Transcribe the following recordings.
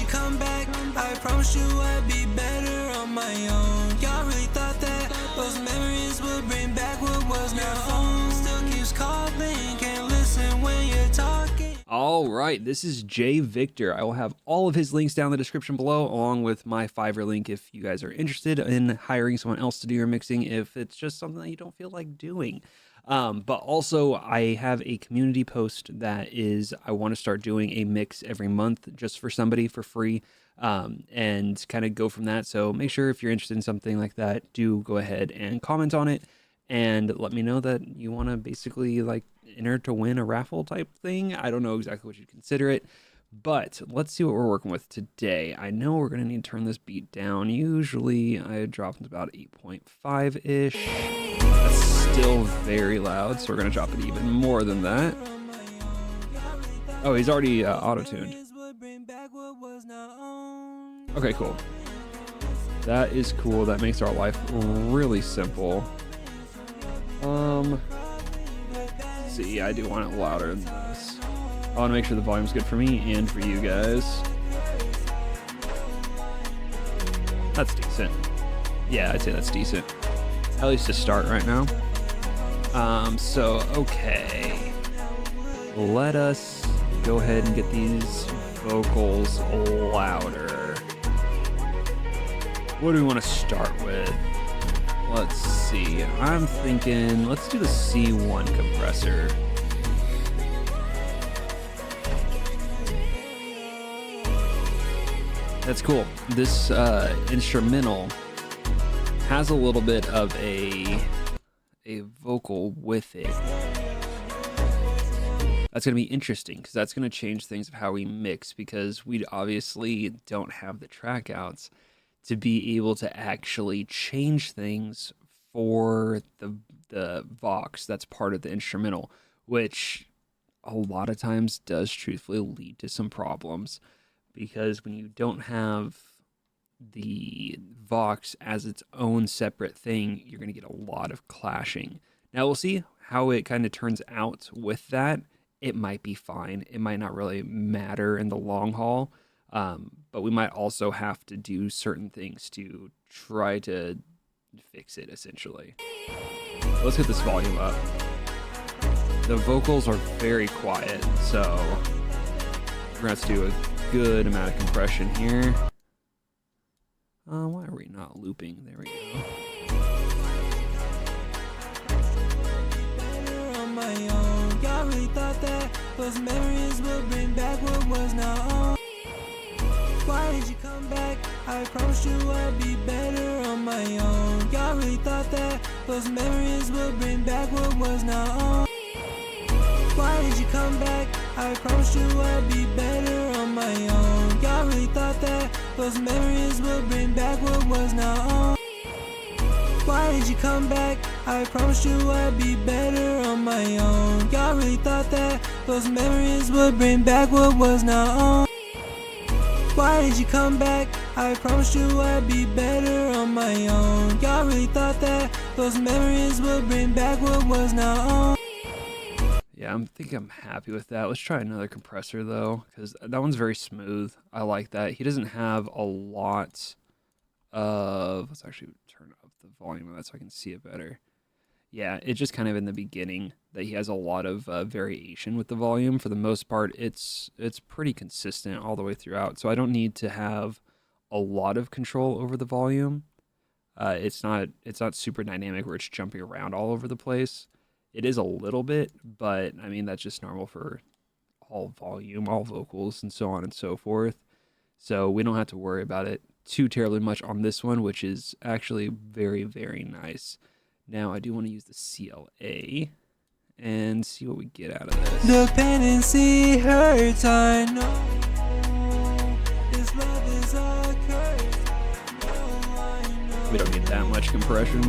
you come back? I promised you I'd be better on my own. Y'all really thought that those memories would bring back what was not home. Still keeps calling, can't listen when you're talking. All right, this is Jay Victor. I will have all of his links down in the description below, along with my Fiverr link if you guys are interested in hiring someone else to do your mixing if it's just something that you don't feel like doing. But also, I have a community post that is, I want to start doing a mix every month just for somebody for free, and kind of go from that. So make sure if you're interested in something like that, do go ahead and comment on it and let me know that you want to basically like enter to win a raffle type thing. I don't know exactly what you'd consider it, but let's see what we're working with today. I know we're going to need to turn this beat down. Usually I drop it about 8.5-ish. That's still very loud, so we're going to drop it even more than that. Oh, he's already auto-tuned. Okay, cool. That is cool. That makes our life really simple. See, I do want it louder than this. I want to make sure the volume's good for me and for you guys. That's decent. Yeah, I'd say that's decent. At least to start right now. So, okay. Let us go ahead and get these vocals louder. What do we want to start with? Let's see. I'm thinking, let's do the C1 compressor. That's cool. This instrumental has a little bit of a vocal with it. That's going to be interesting because that's going to change things of how we mix, because we obviously don't have the track outs to be able to actually change things for the vox that's part of the instrumental, which a lot of times does truthfully lead to some problems, because when you don't have the vox as its own separate thing, you're going to get a lot of clashing. Now we'll see how it kind of turns out with that. It might be fine. It might not really matter in the long haul. But we might also have to do certain things to try to fix it, essentially. Let's get this volume up. The vocals are very quiet, so we're gonna have to do a good amount of compression here. Why are we not looping? There we go. Y'all really thought that those memories would bring back what was not on. Why did you come back? I promised you I'd be better on my own. Y'all really thought that those memories would bring back what was not on. Why did you come back? I promised you I'd be better on my own. Y'all really thought that those memories would bring back what was not on. Why did you come back? I promised you I'd be better on my own. Y'all really thought that those memories would bring back what was not on. Why did you come back? I promised you I'd be better on my own. Y'all really thought that those memories would bring back what was not on. Yeah, I think I'm happy with that. Let's try another compressor though, because that one's very smooth. I like that. He doesn't have a lot of... Let's actually turn up the volume of that so I can see it better. Yeah, it's just kind of in the beginning that he has a lot of variation with the volume. For the most part, it's pretty consistent all the way throughout. So I don't need to have a lot of control over the volume. It's not super dynamic where it's jumping around all over the place. It is a little bit, but I mean, that's just normal for all volume, all vocals, and so on and so forth. So we don't have to worry about it too terribly much on this one, which is actually very, very nice. Now I do want to use the CLA and see what we get out of this. Dependency hurts, I know. This love is a curse. I know. We don't need that much compression.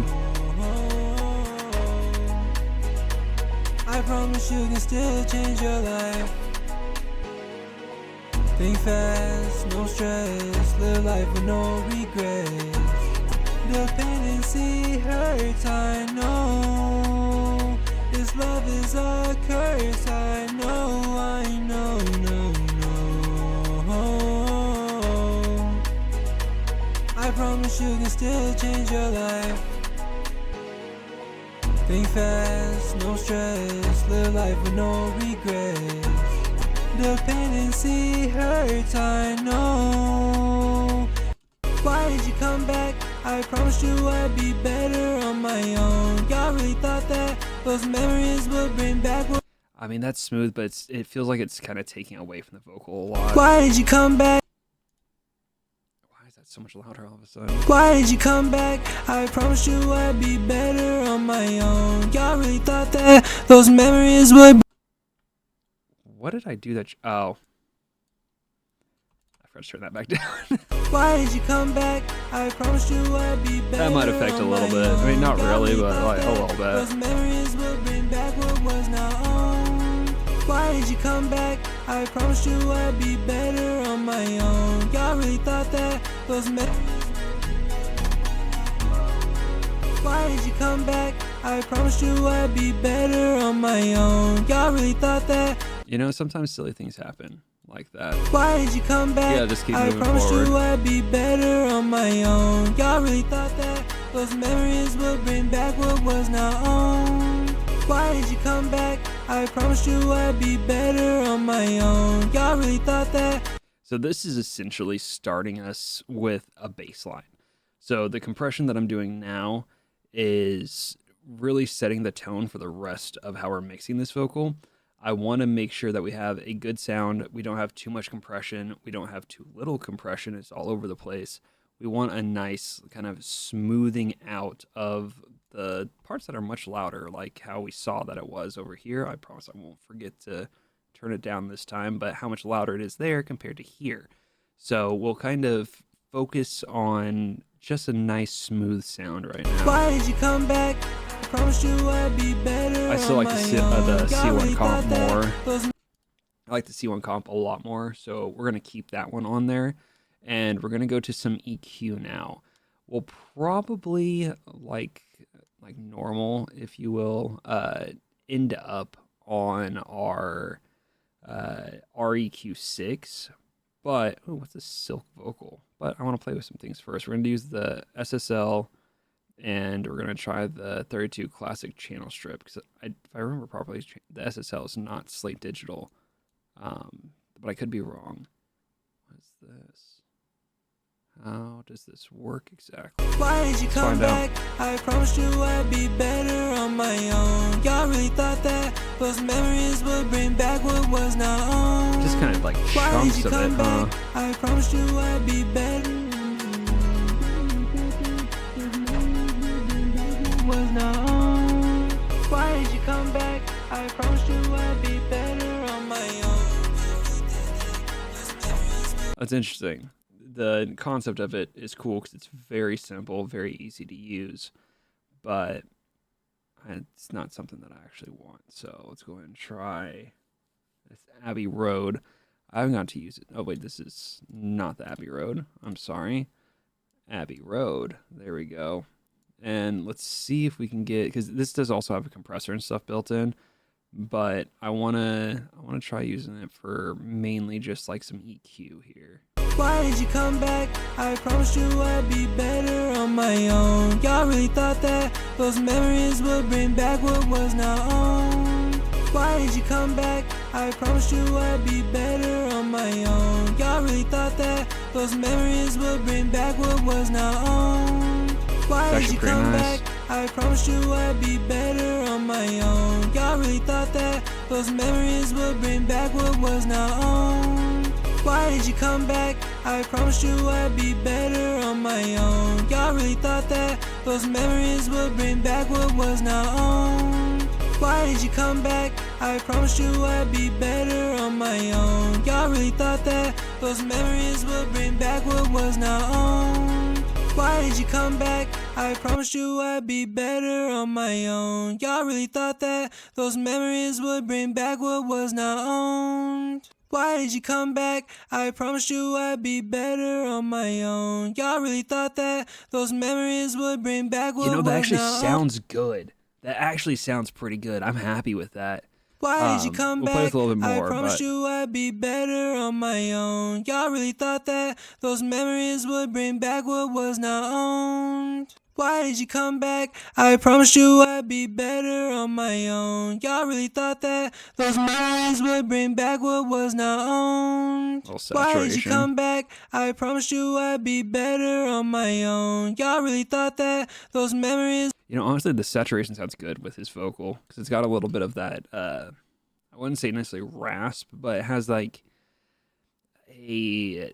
I promise you can still change your life. Think fast, no stress, live life with no regrets. Dependency hurts, I know. This love is a curse, I know, no. promise you can still change your life. Think fast, no stress, live life with no regrets. Dependency hurts, I know. Why did you come back? I promised you I'd be better on my own. Y'all really thought that those memories would bring back what... I mean, that's smooth, but it feels like it's kind of taking away from the vocal a lot. Why did you come back? Why is that so much louder all of a sudden? Why did you come back? I promised you I'd be better on my own. Y'all really thought that those memories would... What did I do that? Oh. I forgot to turn that back down. Why did you come back? I promised you I'd be better. That might affect a little bit. I mean, not really, but like a little bit. Those memories will bring back what was not own. Why did you come back? I promised you I'd be better on my own. Y'all really thought that those memories... Why did you come back? I promised you I'd be better on my own. Y'all really thought that... You know, sometimes silly things happen like that. Why did you come back? Yeah, just keep I moving promised forward. you I'd be better on my own. Y'all really thought that those memories would bring back what was not own. Why did you come back? I promised you I'd be better on my own. Y'all really thought that... So this is essentially starting us with a bass line. So the compression that I'm doing now is really setting the tone for the rest of how we're mixing this vocal. I want to make sure that we have a good sound. We don't have too much compression. We don't have too little compression. It's all over the place. We want a nice kind of smoothing out of the parts that are much louder, like how we saw that it was over here. I promise I won't forget to turn it down this time, but how much louder it is there compared to here. So we'll kind of focus on just a nice smooth sound right now. Why did you come back? I promised you I'd be better. I still like the C1 comp more. Those... I like the C1 comp a lot more, so we're going to keep that one on there. And we're going to go to some EQ now. We'll probably, like normal, if you will, end up on our REQ6. But, oh, what's a silk vocal? But I want to play with some things first. We're going to use the SSL, and we're going to try the 32 Classic channel strip. Because if I remember properly, the SSL is not Slate Digital. But I could be wrong. What is this? How does this work exactly? Why did you come back? I promised you I'd be better on my own. Y'all really thought that those memories would bring back what was not own. Just kind of like chunks of it, huh? I promised you I'd be better. Was not own. Why did you come back? I promised you I'd be better on my own. That's interesting. The concept of it is cool because it's very simple, very easy to use, but it's not something that I actually want. So let's go ahead and try this Abbey Road. I haven't got to use it. Oh, wait, this is not the Abbey Road. I'm sorry. Abbey Road. There we go. And let's see if we can get, because this does also have a compressor and stuff built in, but I wanna try using it for mainly just like some EQ here. Why did you come back? I promised you I'd be better on my own. Y'all really thought that those memories would bring back what was not own. Why did you come back? I promised you I'd be better on my own. Y'all really thought that those memories would bring back what was not own. Why did you come back? I promised you I'd be better on my own. Y'all really thought that those memories would bring back what was not own. Why did you come back? I promised you I'd be better on my own. Y'all really thought that those memories would bring back what was not own. Why did you come back? I promised you I'd be better on my own. Y'all really thought that those memories would bring back what was not own. Why did you come back? I promised you I'd be better on my own. Y'all really thought that those memories would bring back what was not owned. Why did you come back? I promised you I'd be better on my own. Y'all really thought that those memories would bring back what was not owned. You know, that actually sounds good. That actually sounds pretty good. I'm happy with that. Why did you come We'll play back? this a little bit I more, promised but you I'd be better on my own. Y'all really thought that those memories would bring back what was not owned. Why did you come back? I promised you I'd be better on my own. Y'all really thought that those memories would bring back what was not owned. little Why did you saturation. come back? I promised you I'd be better on my own. Y'all really thought that those memories. You know, honestly, the saturation sounds good with his vocal because it's got a little bit of that. I wouldn't say necessarily rasp, but it has like I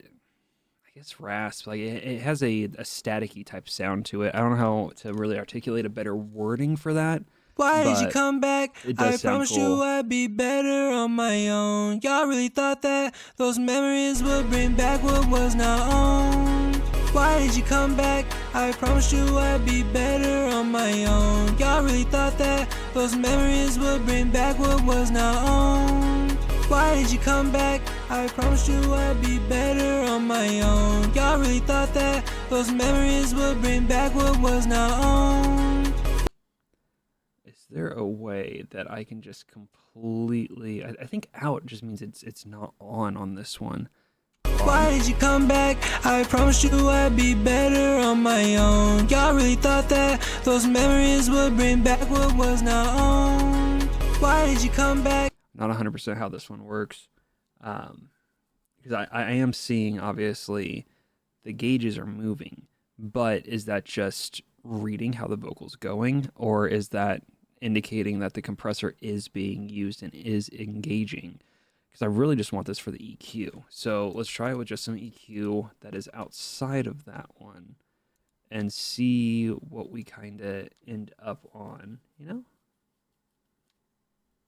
guess rasp. Like it has a staticky type sound to it. I don't know how to really articulate a better wording for that. Why did you but come back? It does I sound promised cool. you I'd be better on my own. Y'all really thought that those memories would bring back what was not owned. Why did you come back? I promised you I'd be better on my own. Y'all really thought that those memories would bring back what was not owned. Why did you come back? I promised you I'd be better on my own. Y'all really thought that those memories would bring back what was not owned. Is there a way that I can just completely? I think out just means it's not on this one. Why did you come back? I promised you I'd be better on my own. Y'all really thought that those memories would bring back what was not owned. Why did you come back? Not 100% how this one works, because I am seeing obviously the gauges are moving, but is that just reading how the vocal's going, or is that indicating that the compressor is being used and is engaging? Because I really just want this for the EQ. So let's try it with just some EQ that is outside of that one and see what we kind of end up on, you know?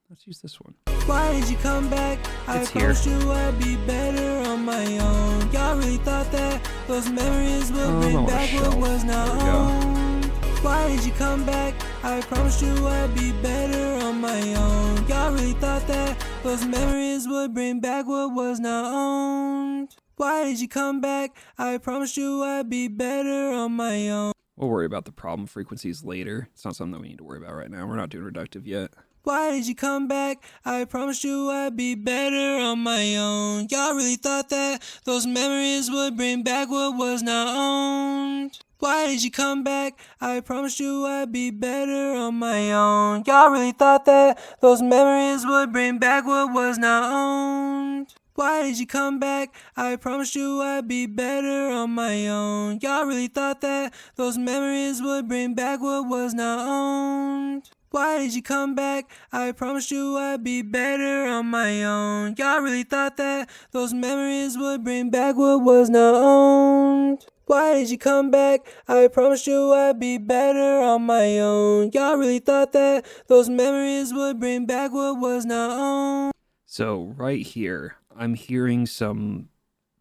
Let's use this one. Why did you come back? I It's here. promised you I'd be better on my own. Y'all really thought that those memories would bring on a back what shelf. was not There we go. owned. Why did you come back? I promised you I'd be better on my own. Y'all really thought that those memories would bring back what was not owned. Why did you come back? I promised you I'd be better on my own. We'll worry about the problem frequencies later. It's not something that we need to worry about right now. We're not doing reductive yet. Why did you come back? I promised you I'd be better on my own. Y'all really thought that those memories would bring back what was not owned. Why did you come back? I promised you I'd be better on my own. Y'all really thought that those memories would bring back what was not owned. Why did you come back? I promised you I'd be better on my own. Y'all really thought that those memories would bring back what was not owned. Why did you come back? I promised you I'd be better on my own. Y'all really thought that those memories would bring back what was not owned. Why did you come back? I promised you I'd be better on my own. Y'all really thought that those memories would bring back what was not owned. So right here, I'm hearing some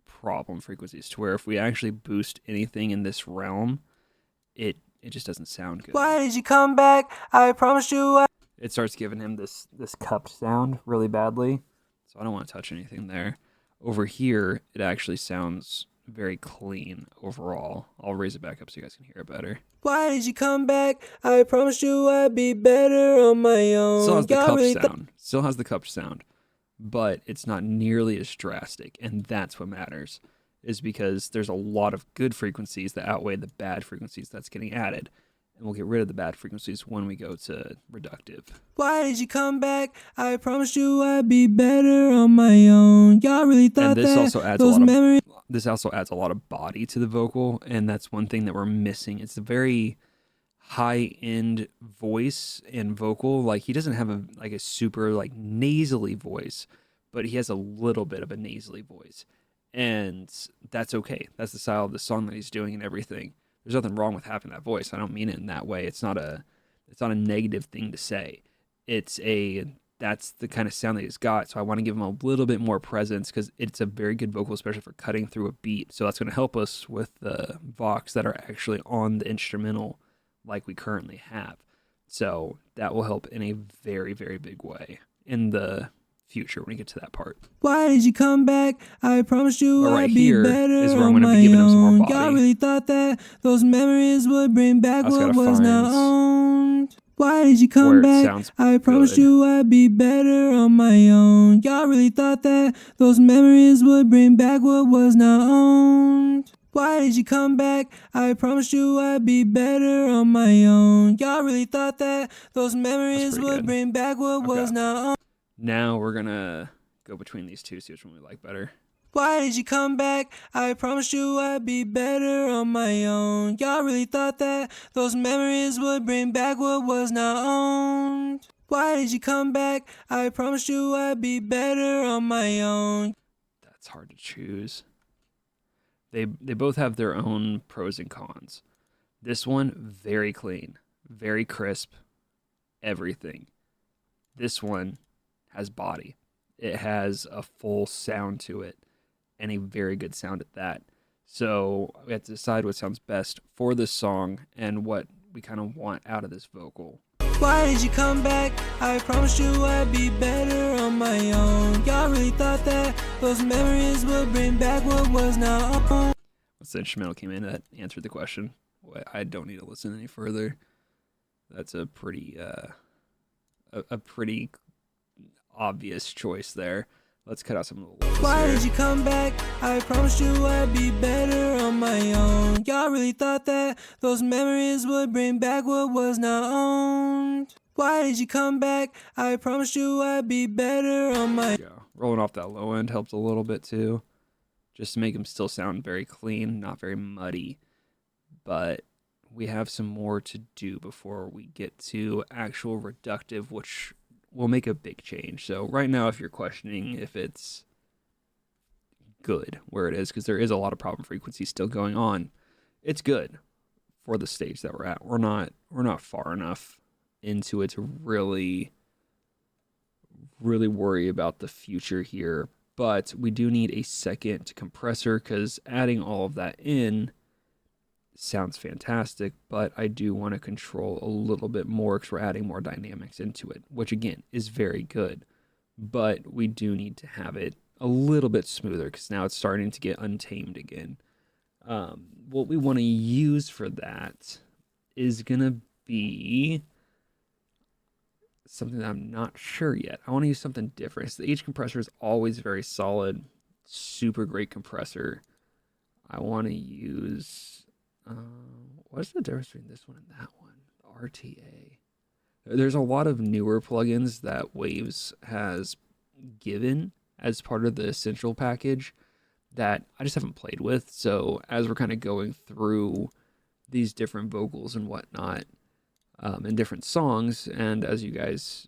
problem frequencies to where if we actually boost anything in this realm, it just doesn't sound good. Why did you come back? I promised you It starts giving him this cupped sound really badly, so I don't want to touch anything there. Over here, it actually sounds very clean overall. I'll raise it back up so you guys can hear it better. Why did you come back? I promised you I'd be better on my own. Still has the Y'all cupped really sound. Still has the cupped sound, but it's not nearly as drastic, and that's what matters. Is because there's a lot of good frequencies that outweigh the bad frequencies that's getting added. And we'll get rid of the bad frequencies when we go to reductive. Why did you come back? I promised you I'd be better on my own. Y'all really thought And this that also adds those memories. this also adds a lot of body to the vocal, and that's one thing that we're missing. It's a very high-end voice and vocal. Like he doesn't have a super like nasally voice, but he has a little bit of a nasally voice. And that's okay. That's the style of the song that he's doing and everything. There's nothing wrong with having that voice. I don't mean it in that way. It's not a negative thing to say. That's the kind of sound that he's got. So I want to give him a little bit more presence because it's a very good vocal, especially for cutting through a beat. So that's going to help us with the vox that are actually on the instrumental like we currently have. So that will help in a very, very big way in the future when we get to that part. Why did you come back? I promised you But right I'd be here better is where I'm on gonna be my giving him some more own. body. Y'all really thought that those memories would bring back I just what gotta was not find owned. Why did you where come it back? sounds I promised good. you I'd be better on my own. Y'all really thought that those memories would bring back what was not owned. Why did you come back? I promised you I'd be better on my own. Y'all really thought that those memories pretty would good. bring back what was not owned. Now we're gonna go between these two, see which one we like better. Why did you come back? I promised you I'd be better on my own. Y'all really thought that those memories would bring back what was not owned. Why did you come back? I promised you I'd be better on my own. That's hard to choose. They both have their own pros and cons. This one, very clean, very crisp, everything. This one has body. It has a full sound to it, and a very good sound at that. So we have to decide what sounds best for this song and what we kind of want out of this vocal. Why did you come back? I promised you I'd be better on my own. Y'all really thought that those memories would bring back what was not owned. Once the instrumental came in, that answered the question. I don't need to listen any further. That's a pretty pretty obvious choice there. Let's cut out some of the levels. Why here. did you come back? I promised you I'd be better on my own. Y'all really thought that those memories would bring back what was not owned. Why did you come back? I promised you I'd be better on my Yeah, rolling off that low end helps a little bit too, just to make them still sound very clean, not very muddy. But we have some more to do before we get to actual reductive, which will make a big change. So right now, if you're questioning if it's good where it is, because there is a lot of problem frequency still going on, it's good for the stage that we're at. We're not far enough into it to really worry about the future here. But we do need a second compressor, because adding all of that in sounds fantastic, but I do want to control a little bit more because we're adding more dynamics into it, which again is very good, but we do need to have it a little bit smoother because now it's starting to get untamed again. What we want to use for that is gonna be something that I'm not sure yet. I want to use something different. So the H compressor is always very solid, super great compressor. I want to use what's the difference between this one and that one? The RTA. There's a lot of newer plugins that Waves has given as part of the essential package that I just haven't played with. So as we're kind of going through these different vocals and whatnot, in different songs, and as you guys,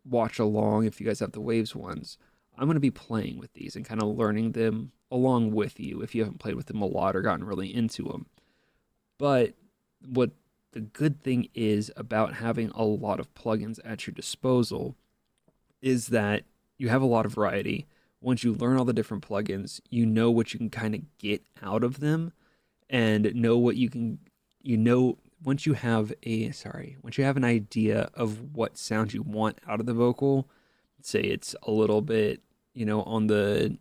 watch along, if you guys have the Waves ones, I'm going to be playing with these and kind of learning them along with you if you haven't played with them a lot or gotten really into them. But what the good thing is about having a lot of plugins at your disposal is that you have a lot of variety. Once you learn all the different plugins, you know what you can kind of get out of them and know what you can, once you have an idea of what sound you want out of the vocal, say it's a little bit, on the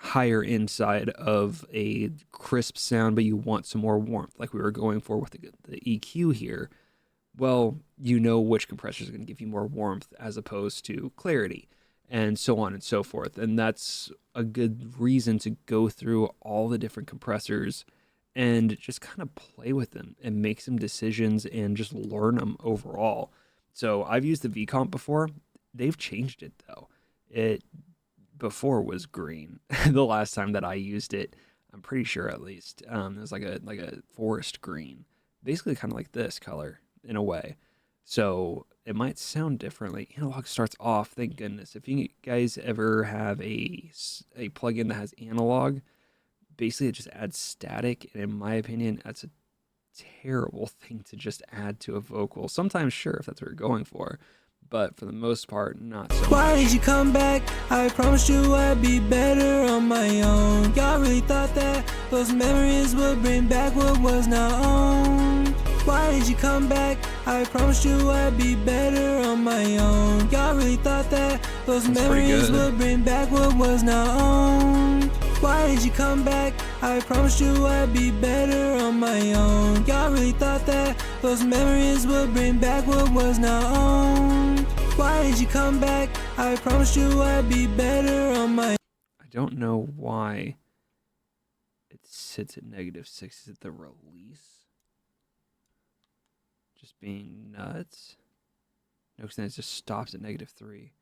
higher end side of a crisp sound, but you want some more warmth, like we were going for with the EQ here. Well, which compressor is going to give you more warmth as opposed to clarity, and so on and so forth. And that's a good reason to go through all the different compressors and just kind of play with them and make some decisions and just learn them overall. So I've used the V-Comp before. They've changed it though. It before was green. The last time that I used it, I'm pretty sure at least, it was like a forest green, basically kind of like this color in a way. So it might sound differently. Analog starts off, thank goodness. If you guys ever have a plugin that has analog, basically it just adds static, and in my opinion, that's a terrible thing to just add to a vocal. Sometimes, sure, if that's what you're going for, but for the most part, not so much. Why did you come back? I promised you I'd be better on my own. Y'all really thought that those memories would bring back what was not owned. Why did you come back? I promised you I'd be better on my own. Y'all really thought that those memories would bring back what was not owned. Why did you come back? I promised you I'd be better on my own. Y'all really thought that those memories would bring back what was not owned. Why did you come back? I promised you I'd be better on my own. I don't know why it sits at -6. Is it the release? Just being nuts? No, because then it just stops at -3.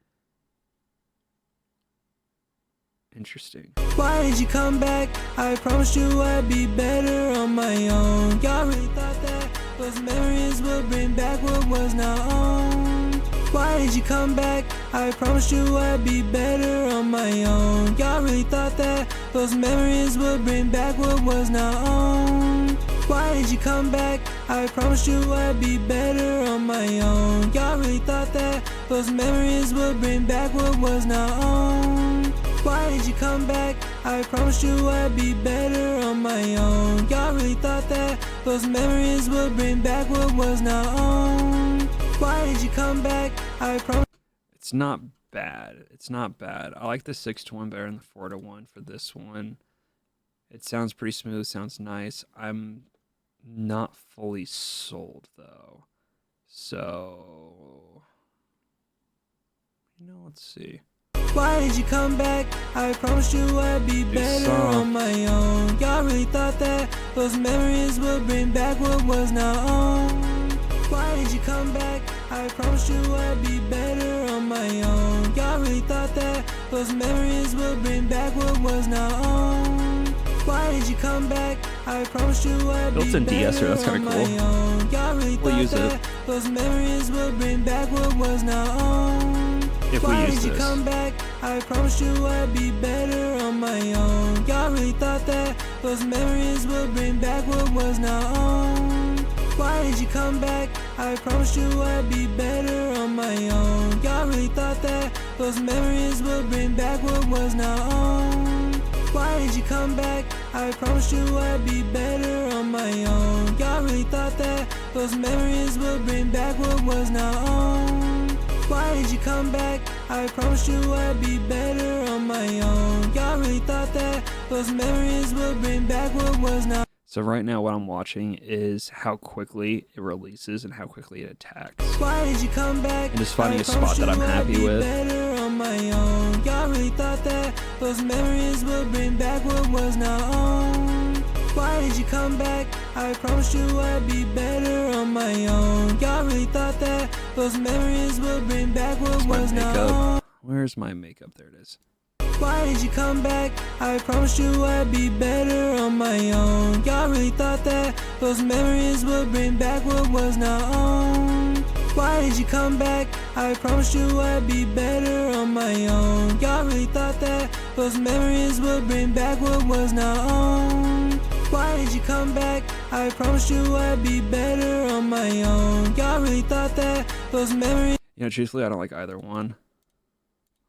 Interesting. Why did you come back? I promised you I'd be better on my own. Y'all really thought that those memories would bring back what was not owned. Why did you come back? I promised you I'd be better on my own. Y'all really thought that those memories would bring back what was not owned. Why did you come back? I promised you I'd be better on my own. Y'all really thought that those memories would bring back what was not owned. Why did you come back? I promised you I'd be better on my own. Y'all really thought that those memories would bring back what was not owned. Why did you come back? I promised. It's not bad. It's not bad. I like the 6-1 better than the 4-1 for this one. It sounds pretty smooth. Sounds nice. I'm not fully sold though. So, let's see. Why did you come back? I promised you I'd be better on my own. Y'all really thought that those memories would bring back what was not owned. Why did you come back? I promised you I'd be better on my own. Y'all really thought that those memories would bring back what was not owned. Why did you come back? I promised you I'd be Built-in de-esser, that's kind of cool. Y'all really We'll use thought it. that those memories would bring back what was not owned. If we Why use did you this. come back? I promised you I'd be better on my own. Y'all really thought that those memories would bring back what was not owned. Why did you come back? I promised you I'd be better on my own. Y'all really thought that those memories would bring back what was not owned. Why did you come back? I promised you I'd be better on my own. Y'all really thought that those memories would bring back what was not owned. Why did you come back? I promised you I'd be better on my own. Y'all really thought that those memories would bring back what was not. So right now what I'm watching is how quickly it releases and how quickly it attacks. Why did you come back? And just finding I a spot promised that I'm you I'd happy be with. Better on my own. Y'all really thought that those memories would bring back what was not owned. Why did you come back? I promised you I'd be better on my own. Y'all really thought that those memories would bring back what Where's was my not makeup? owned. Where's my makeup? There it is. Why did you come back? I promised you I'd be better on my own. Y'all really thought that those memories would bring back what was not owned. Why did you come back? I promised you I'd be better on my own. Y'all really thought that those memories would bring back what was not owned. Why did you come back? I promised you I'd be better on my own. Y'all really thought that those memories. Truthfully, I don't like either one.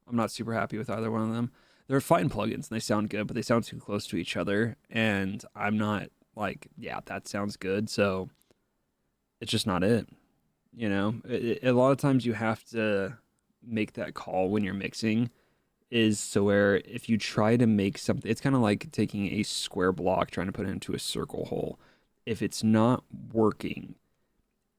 I'm not super happy with either one of them. They're fine plugins and they sound good, but they sound too close to each other. And I'm not like, yeah, that sounds good. So it's just not it. A lot of times you have to make that call when you're mixing, is so where if you try to make something, it's kind of like taking a square block, trying to put it into a circle hole. If it's not working,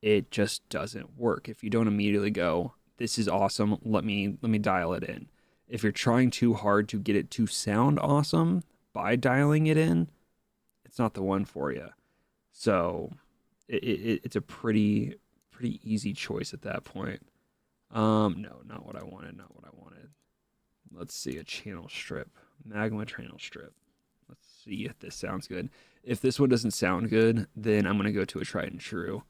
it just doesn't work. If you don't immediately go, this is awesome, let me dial it in. If you're trying too hard to get it to sound awesome by dialing it in, it's not the one for you. So it's a pretty easy choice at that point. No, not what I wanted. Let's see, a channel strip, magma channel strip. Let's see if this sounds good. If this one doesn't sound good, then I'm gonna go to a tried and true,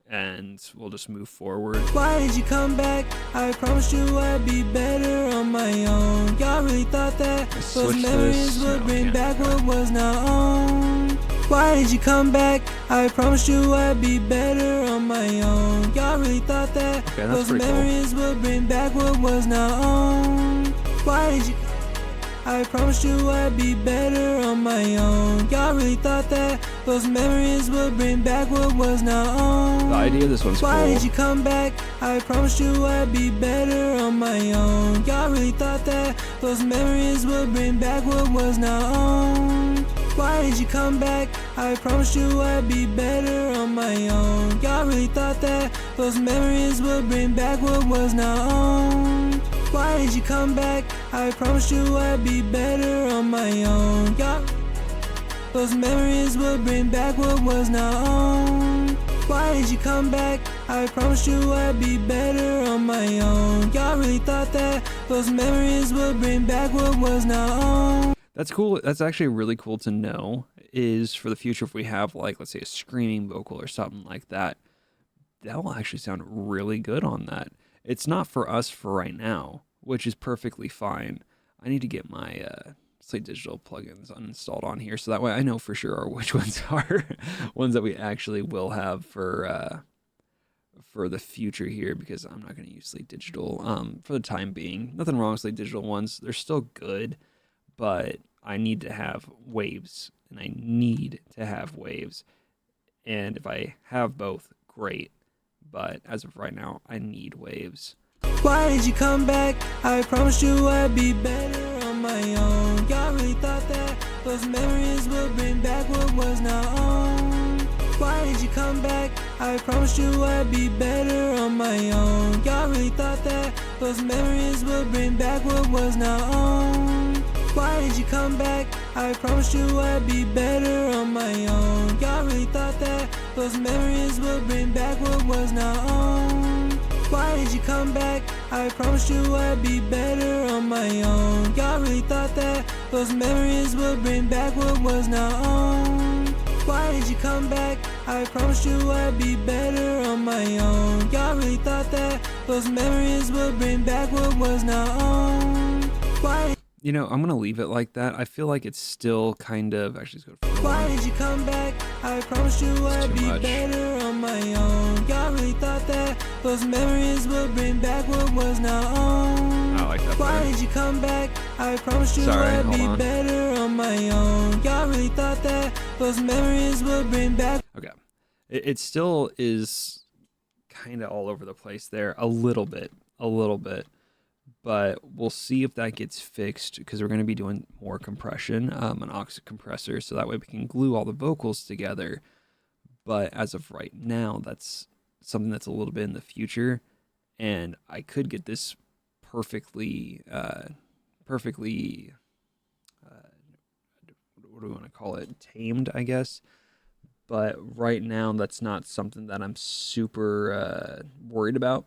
and we'll just move forward. Why did you come back? I promised you I'd be better on my own. Y'all really thought that those memories would bring back what was not owned. Why did you come back? I promised you I'd be better on my own. Y'all really thought that those memories would bring back what was not owned. Why did you? I promised you I'd be better on my own. Y'all really thought that Those memories will bring back what was not owned. The idea of this one's Why cool. did you come back? I promised you I'd be better on my own. Y'all really thought that those memories would bring back what was not owned. Why did you come back? I promised you I'd be better on my own. Y'all really thought that those memories would bring back what was not owned. Why did you come back? I promised you I'd be better on my own. Y'all, those memories would bring back what was not owned. Why did you come back? I promised you I'd be better on my own. Y'all really thought that those memories would bring back what was not owned. That's cool. That's actually really cool to know, is for the future if we have, like, let's say a screaming vocal or something like that, that will actually sound really good on that. It's not for us for right now, which is perfectly fine. I need to get my Slate Digital plugins uninstalled on here, so that way I know for sure which ones are ones that we actually will have for the future here, because I'm not going to use Slate Digital for the time being. Nothing wrong with Slate Digital ones. They're still good, but I need to have waves, and I need to have waves. And if I have both, great. But as of right now, I need waves. Why did you come back? I promised you I'd be better on my own. Y'all really thought that those memories would bring back what was not owned. Why did you come back? I promised you I'd be better on my own. Y'all really thought that those memories would bring back what was not owned. Why did you come back? I promised you I'd be better on my own. Y'all really thought that those memories would bring back what was not owned. Why did you come back? I promised you I'd be better on my own. Y'all really thought that those memories would bring back what was not owned. Why did you come back? I promised you I'd be better on my own. Y'all really thought that those memories would bring back what was not owned. Why? You know, I'm going to leave it like that. I feel like it's still kind of... Actually, let's go to... Why did you come back? I promised you I'd be better on my own. Y'all really thought that those memories would bring back what was not owned. I like that Why part. did you come back? I promised you I'd be better on my own. Y'all really thought that those memories would bring back... Okay. It still is kind of all over the place there. A little bit. But we'll see if that gets fixed, because we're going to be doing more compression, an aux compressor, so that way we can glue all the vocals together. But as of right now, that's something that's a little bit in the future, and I could get this perfectly, what do we want to call it, tamed, I guess. But right now, that's not something that I'm super worried about.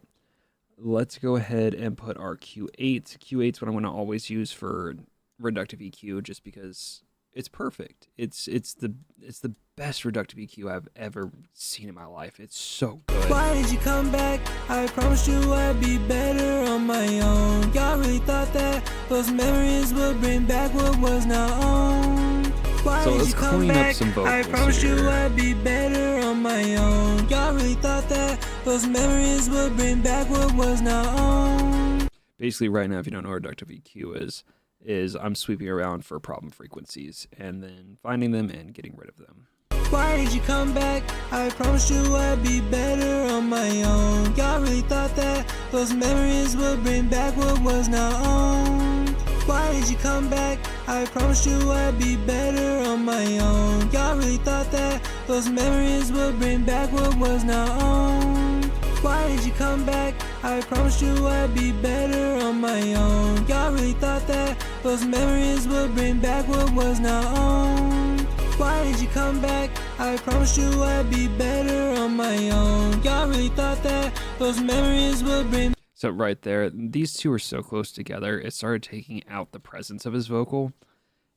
Let's go ahead and put our Q8. Q8's what I'm going to always use for reductive EQ, just because it's perfect. It's the best reductive EQ I've ever seen in my life. It's so good. Why did you come back? I promised you I'd be better on my own. Y'all really thought that those memories would bring back what was not owned. Why So did let's you come clean back? up some vocals I promised here. you I'd be better on my own. Y'all really thought that those memories would bring back what was not owned. Basically, right now, if you don't know what reductive EQ is I'm sweeping around for problem frequencies and then finding them and getting rid of them. Why did you come back? I promised you I'd be better on my own. Y'all really thought that those memories would bring back what was not owned. Why did you come back? I promised you I'd be better on my own. Y'all really thought that those memories would bring back what was not owned. Why did you come back? I promised you I'd be better on my own. Y'all really thought that those memories would bring back what was not owned. Why did you come back? I promised you I'd be better on my own. Y'all really thought that those memories would bring... So right there, these two are so close together, it started taking out the presence of his vocal,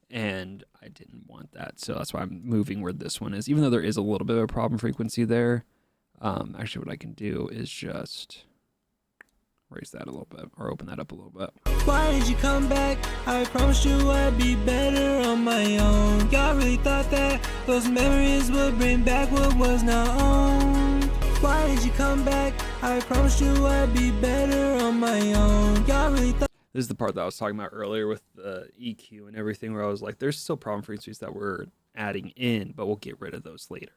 and I didn't want that. So that's why I'm moving where this one is. Even though there is a little bit of a problem frequency there, actually what I can do is just raise that a little bit, or open that up a little bit. Why did you come back? I promised you I'd be better on my own. Y'all really thought that those memories would bring back what was not owned. Why did you come back? I promised you I'd be better on my own. Y'all really thought... This is the part that I was talking about earlier with the EQ and everything, where I was like, there's still problem frequencies that we're adding in, but we'll get rid of those later.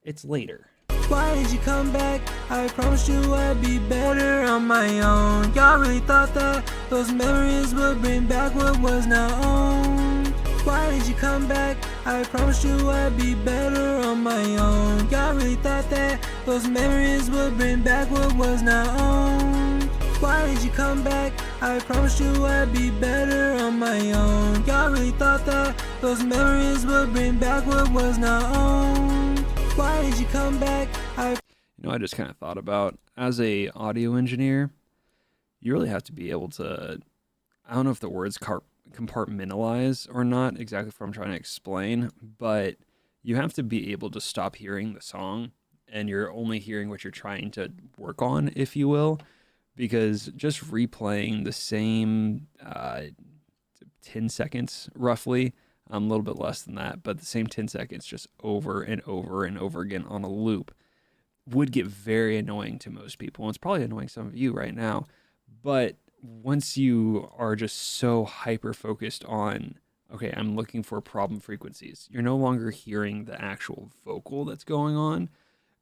It's later. Why did you come back? I promised you I'd be better on my own. Y'all really thought that those memories would bring back what was not owned. Why did you come back? I promised you I'd be better on my own. Y'all really thought that those memories would bring back what was not owned. Why did you come back? I promised you I'd be better on my own. Y'all really thought that those memories would bring back what was not owned. Why did you come back? I just kind of thought about, as a audio engineer, you really have to be able to, I don't know if the words compartmentalize or not, exactly what I'm trying to explain, but you have to be able to stop hearing the song and you're only hearing what you're trying to work on, if you will, because just replaying the same 10 seconds roughly, a little bit less than that, but the same 10 seconds just over and over and over again on a loop would get very annoying to most people. And it's probably annoying some of you right now, but once you are just so hyper focused on, okay, I'm looking for problem frequencies, you're no longer hearing the actual vocal that's going on.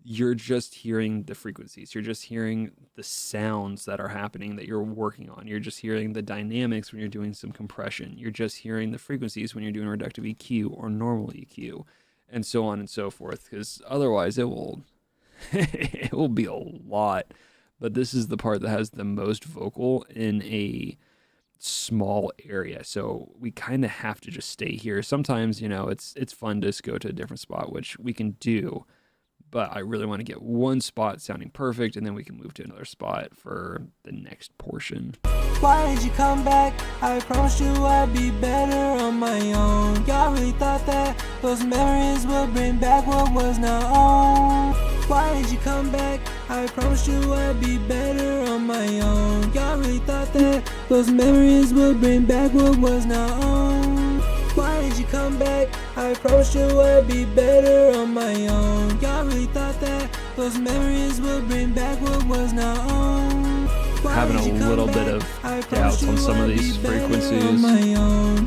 You're just hearing the frequencies. You're just hearing the sounds that are happening that you're working on. You're just hearing the dynamics when you're doing some compression. You're just hearing the frequencies when you're doing reductive EQ or normal EQ, and so on and so forth, because otherwise it will it will be a lot. But this is the part that has the most vocal in a small area, so we kind of have to just stay here. Sometimes, it's fun to just go to a different spot, which we can do, but I really want to get one spot sounding perfect, and then we can move to another spot for the next portion. Why did you come back? I promised you I'd be better on my own. Y'all really thought that those memories would bring back what was not owned. Why did you come back? I promised you I'd be better on my own. Y'all really thought that those memories would bring back what was not owned. Why did you come back? I promised you I'd be better on my own. Y'all really thought that those memories would bring back what was not owned. Having a little bit of doubts on some of these frequencies.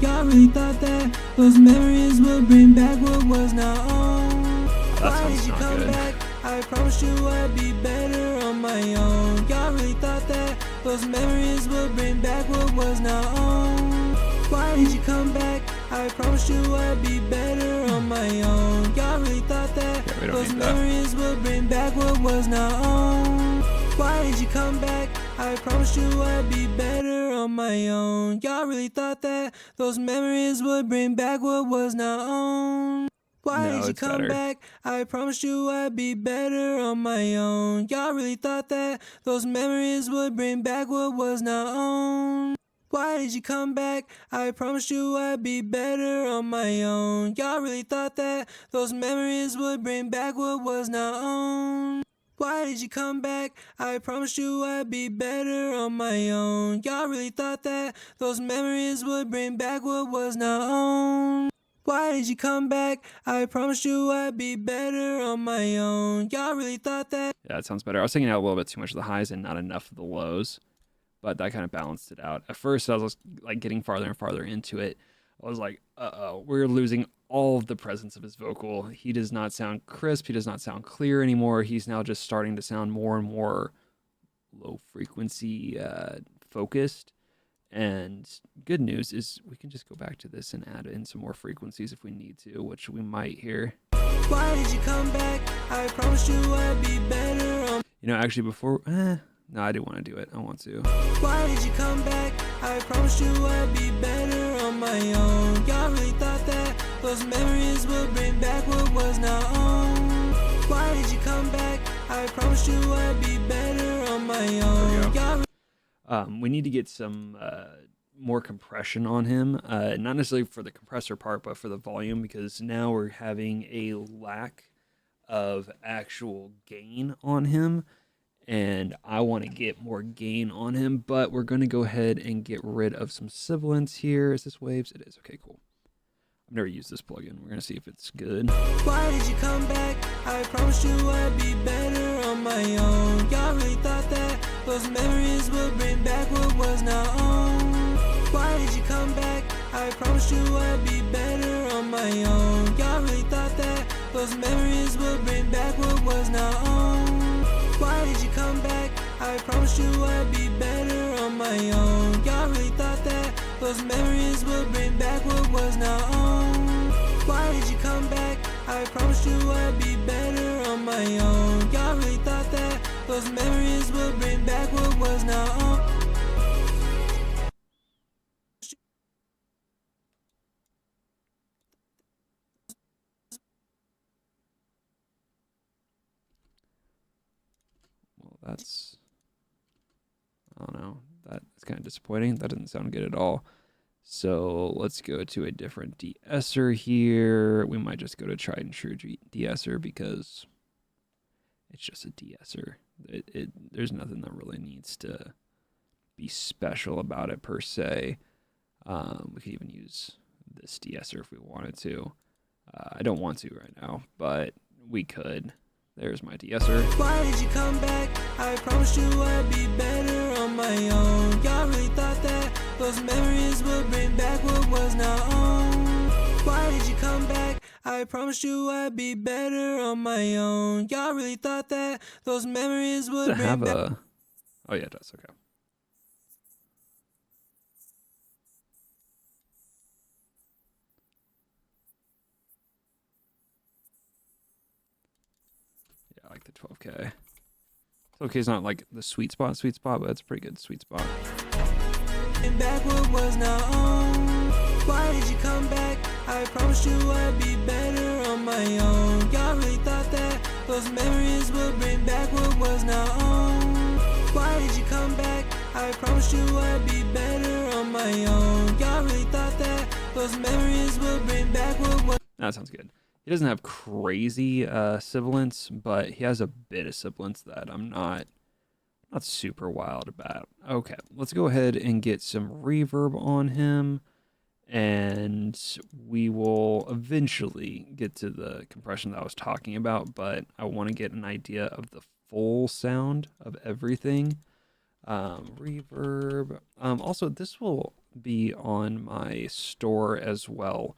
Y'all really thought that those memories would bring back what was not owned. That sounds not good. I promised you I'd be better on my own. Y'all really thought that those memories would bring back what was not owned. Why did you come back? I promised you I'd be better on my own. Y'all really thought that those memories would bring back what was not owned. Why did you come back? I promised you I'd be better on my own. Y'all really thought that those memories would bring back what was not owned. Why did you come back? I promised you I'd be better on my own. Y'all really thought that those memories would bring back what was not owned. Why did you come back? I promised you I'd be better on my own. Y'all really thought that those memories would bring back what was not owned. Why did you come back? I promised you I'd be better on my own. Y'all really thought that those memories would bring back what was not owned. Why did you come back? I promised you I'd be better on my own. Y'all really thought that. Yeah, that sounds better. I was taking out a little bit too much of the highs and not enough of the lows, but that kind of balanced it out. At first, I was like getting farther and farther into it. I was like, we're losing all of the presence of his vocal. He does not sound crisp. He does not sound clear anymore. He's now just starting to sound more and more low frequency focused. And good news is we can just go back to this and add in some more frequencies if we need to, which we might here. Why did you come back? I promised you I'd be better on. Actually before, no, I didn't want to do it. I want to. Why did you come back? I promised you I'd be better on my own. Y'all really thought that those memories would bring back what was not owned. Why did you come back? I promised you I'd be better on my own. Y'all we need to get some more compression on him, not necessarily for the compressor part, but for the volume, because now we're having a lack of actual gain on him, and I want to get more gain on him, but we're going to go ahead and get rid of some sibilance here. Is this waves? It is. Okay, cool. I've never used this plugin. We're going to see if it's good. Why did you come back? I promised you I'd be better on my own. Y'all really thought that those memories would bring back what was not owned. Why did you come back? I promised you I'd be better on my own. Y'all really Those memories will bring back what was not own. Why did you come back? I promised you I'd be better on my own. Y'all really thought that those memories will bring back what was not own. Why did you come back? I promised you I'd be better on my own. Y'all really thought that those memories will bring back what was not own. Well, that's, I don't know, that's kind of disappointing. That doesn't sound good at all. So let's go to a different de-esser here. We might just go to tried and true de-esser because it's just a de-esser. There's nothing that really needs to be special about it per se. We could even use this de-esser if we wanted to. I don't want to right now, but we could. There's my de-esser. Why did you come back? I promised you I'd be better on my own. Y'all really thought that those memories would bring back what was not own. Why did you come back? I promised you I'd be better on my own. Y'all really thought that those memories would Does it bring have back. a... Oh yeah, it does. Okay. Yeah, I like the 12K. 12K is not like the sweet spot, but it's a pretty good sweet spot. Back what was not own. Why did you come back? I promised you I'd be better on my own. Y'all really thought that those memories would bring back what was not own. Why did you come back? I promised you I'd be better on my own. Y'all really thought that those memories would bring back what was. That sounds good. He doesn't have crazy sibilance, but he has a bit of sibilance that I'm not super wild about. Okay, let's go ahead and get some reverb on him, and we will eventually get to the compression that I was talking about, but I want to get an idea of the full sound of everything. Reverb. Also, this will be on my store as well,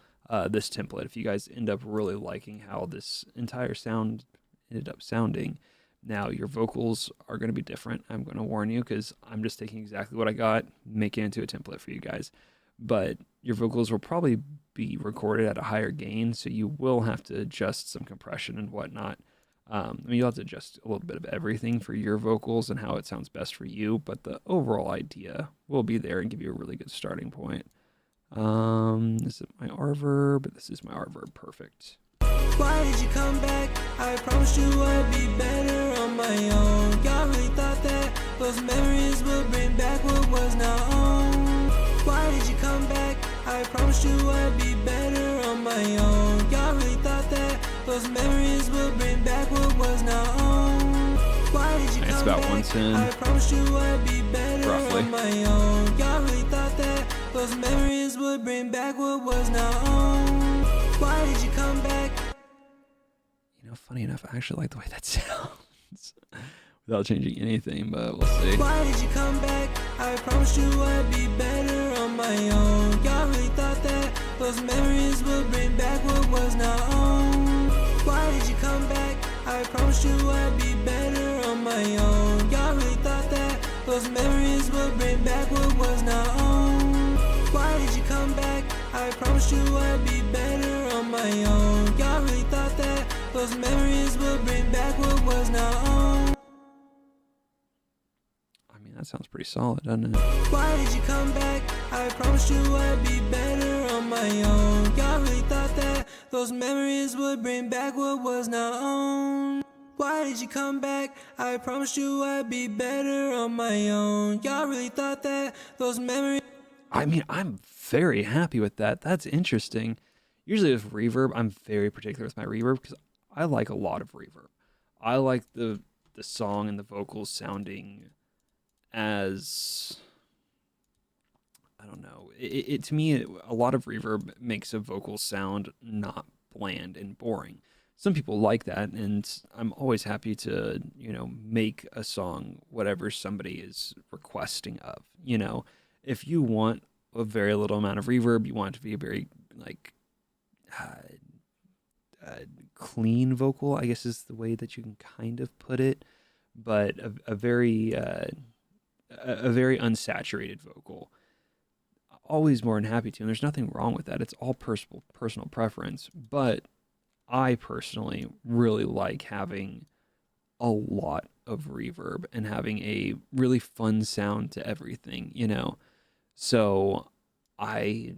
this template, if you guys end up really liking how this entire sound ended up sounding. Now, your vocals are going to be different. I'm going to warn you because I'm just taking exactly what I got, making it into a template for you guys. But your vocals will probably be recorded at a higher gain, so you will have to adjust some compression and whatnot. I mean, you'll have to adjust a little bit of everything for your vocals and how it sounds best for you, but the overall idea will be there and give you a really good starting point. This is my R-verb. This is my R-verb. Perfect. Why did you come back? I promised you I'd be better on my own. Y'all really thought that those memories would bring back what was not own. Why did you come back? I promised you I'd be better on my own. Y'all really thought that those memories would bring back what was not own. Why did you It's come about back? 110, I promised you I'd be better roughly. on my own. Y'all really thought that those memories would bring back what was not own. Why did you come back? You know, funny enough, I actually like the way that sounds without changing anything, but we'll see. Why did you come back? I promised you I'd be better on my own. Y'all really thought that those memories would bring back what was not own. Why did you come back? I promised you I'd be better on my own. Y'all really thought that those memories would bring back what was not own. Why did you come back? I promised you I'd be better on my own. Y'all really thought that those memories would bring back what was not own. I mean, that sounds pretty solid, doesn't it? Why did you come back? I promised you I'd be better on my own. Y'all really thought that those memories would bring back what was not own. Why did you come back? I promised you I'd be better on my own. Y'all really thought that those memories. I mean, I'm very happy with that. That's interesting. Usually with reverb, I'm very particular with my reverb because I like a lot of reverb. I like the song and the vocals sounding as, I don't know. It to me, a lot of reverb makes a vocal sound not bland and boring. Some people like that, and I'm always happy to, make a song whatever somebody is requesting of. If you want a very little amount of reverb, you want it to be a very, clean vocal, I guess is the way that you can kind of put it, but a very a very unsaturated vocal. Always more than happy to, and there's nothing wrong with that. It's all personal preference, but I personally really like having a lot of reverb and having a really fun sound to everything, you know. So I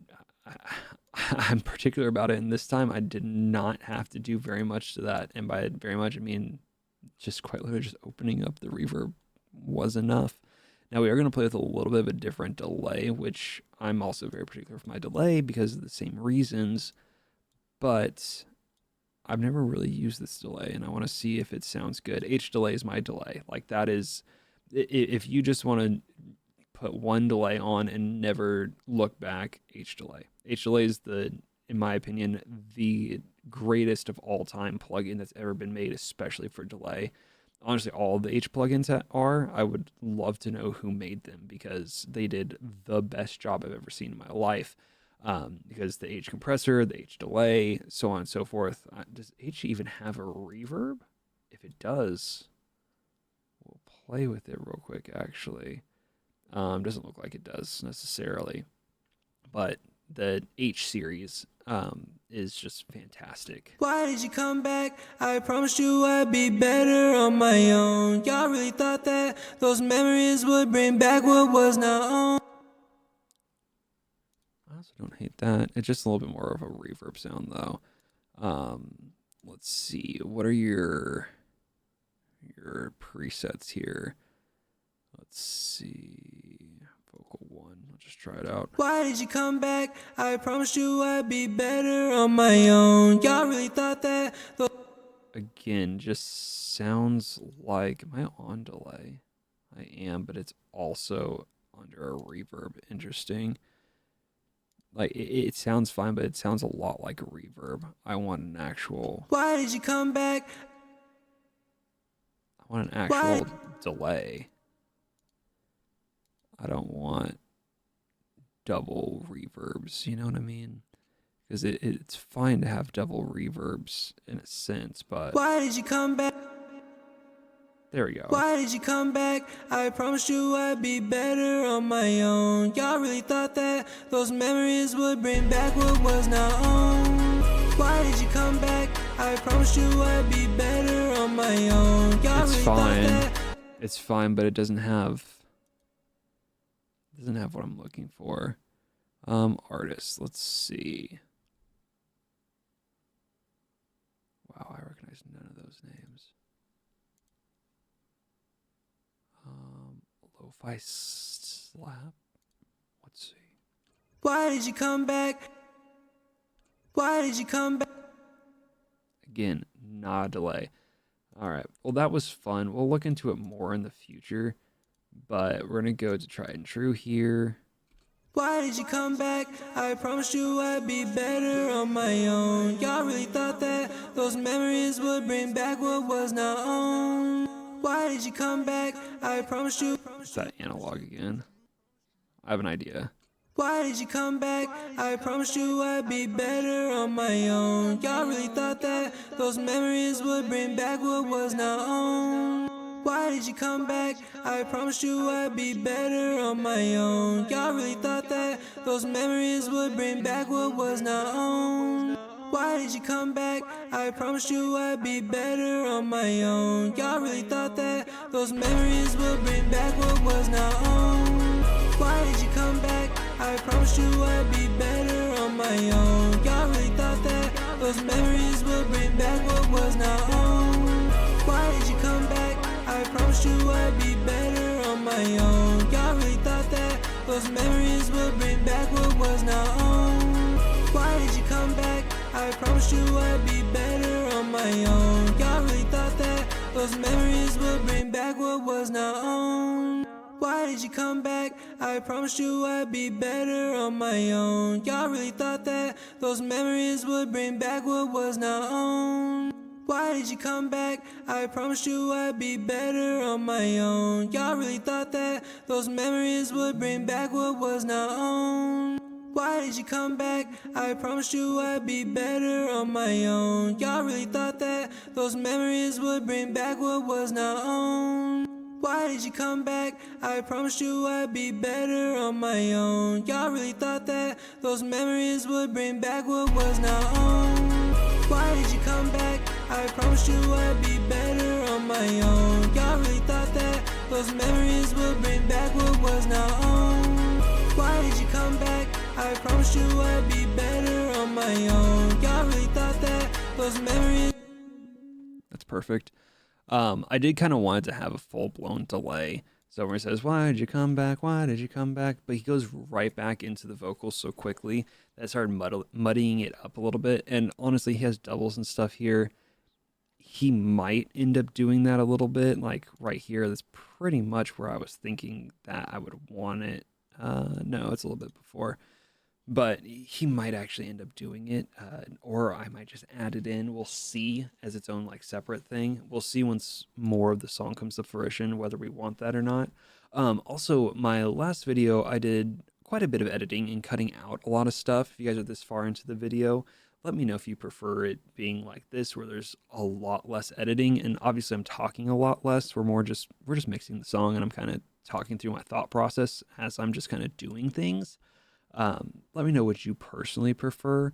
I'm particular about it, and this time I did not have to do very much to that. And by very much, I mean just quite literally just opening up the reverb was enough. Now we are going to play with a little bit of a different delay, which I'm also very particular for my delay because of the same reasons, but I've never really used this delay and I want to see if it sounds good. H delay is my delay. Like that is, if you just want to put one delay on and never look back, H delay. H delay is in my opinion, the greatest of all time plugin that's ever been made, especially for delay. Honestly, all the H plugins are, I would love to know who made them because they did the best job I've ever seen in my life. Because the H compressor, the H delay, so on and so forth. Does H even have a reverb? If it does, we'll play with it real quick, actually. Doesn't look like it does necessarily, but the H series is just fantastic. Why did you come back? I promised you I'd be better on my own. Y'all really thought that those memories would bring back what was not on. I also don't hate that. It's just a little bit more of a reverb sound though. Let's see. What are your presets here? Let's see. Vocal 1. I'll just try it out. Why did you come back? I promised you I'd be better on my own. Y'all really thought that. Again, just sounds like, am I on delay? I am, but it's also under a reverb. Interesting. Like it sounds fine, but it sounds a lot like a reverb. I want an actual. Why did you come back? I want an actual delay. I don't want double reverbs, you know what I mean? Because it's fine to have double reverbs in a sense, but... Why did you come back? There we go. Why did you come back? I promised you I'd be better on my own. Y'all really thought that those memories would bring back what was not on. Why did you come back? I promised you I'd be better on my own. Y'all It's really fine. thought that. It's fine, but it doesn't have what I'm looking for. Artists, let's see. Wow, I recognize none of those names. Lo-fi slap. Let's see. Why did you come back? Why did you come back? Again, not a delay. All right. Well, that was fun. We'll look into it more in the future, but we're gonna go to tried and true here. Why did you come back? I promised you I'd be better on my own. Y'all really thought that those memories would bring back what was not on. Why did you come back? I promised you. It's that analog again. I have an idea. Why did you come back? I promised you I'd be better on my own. Y'all really thought that those memories would bring back what was not on. Why did you come back? I promised you I'd be better on my own. Y'all really thought that those memories would bring back what was not on. Why did you come back? I promised you I'd be better on my own. Y'all really thought that those memories would bring back what was not on. Why did you come back? I promised you I'd be better on my own. Y'all really thought that those memories would bring back what was not on. Why did you come back? I promised you I'd be better on my own. Y'all really thought that those memories would bring back what was not on. Why did you come back? I promised you I'd be better on my own. Y'all really thought that those memories would bring back what was not on. Why did you come back? I promised you I'd be better on my own. Y'all really thought that those memories would bring back what was not on. Why did you come back? I promised you I'd be better on my own. Y'all really thought that those memories would bring back what was not on. Why did you come back? I promised you I'd be better on my own. Y'all really thought that those memories would bring back what was not own. Why did you come back? I promised you I'd be better on my own. Y'all really thought that those memories would bring back what was not own. Why did you come back? I promised you I'd be better on my own. Y'all really thought that those memories would bring back what was not own. Why did you come back? I promised you I'd be better on my own. Y'all really thought that those memories. That's perfect. I did kind of want it to have a full-blown delay. So when he says, why did you come back? Why did you come back? But he goes right back into the vocals so quickly that it started muddying it up a little bit. And honestly, he has doubles and stuff here. He might end up doing that a little bit. Like right here, that's pretty much where I was thinking that I would want it. No, it's a little bit before. But he might actually end up doing it, or I might just add it in. We'll see as its own like separate thing. We'll see once more of the song comes to fruition, whether we want that or not. Also, my last video, I did quite a bit of editing and cutting out a lot of stuff. If you guys are this far into the video, let me know if you prefer it being like this, where there's a lot less editing. And obviously I'm talking a lot less. We're just mixing the song, and I'm kind of talking through my thought process as I'm just kind of doing things. Let me know what you personally prefer,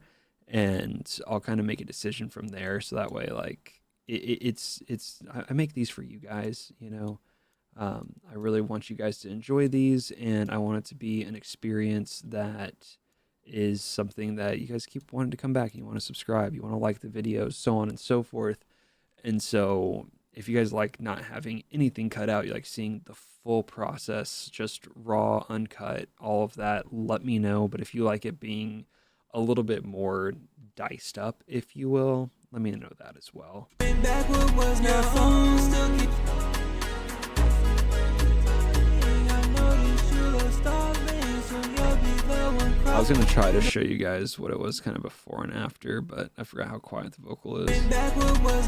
and I'll kind of make a decision from there. So that way, like I make these for you guys, you know. I really want you guys to enjoy these, and I want it to be an experience that is something that you guys keep wanting to come back. You want to subscribe, you want to like the videos, so on and so forth. And so if you guys like not having anything cut out, you like seeing the full process, just raw, uncut, all of that, let me know. But if you like it being a little bit more diced up, if you will, let me know that as well. I was going to try to show you guys what it was kind of before and after, but I forgot how quiet the vocal is.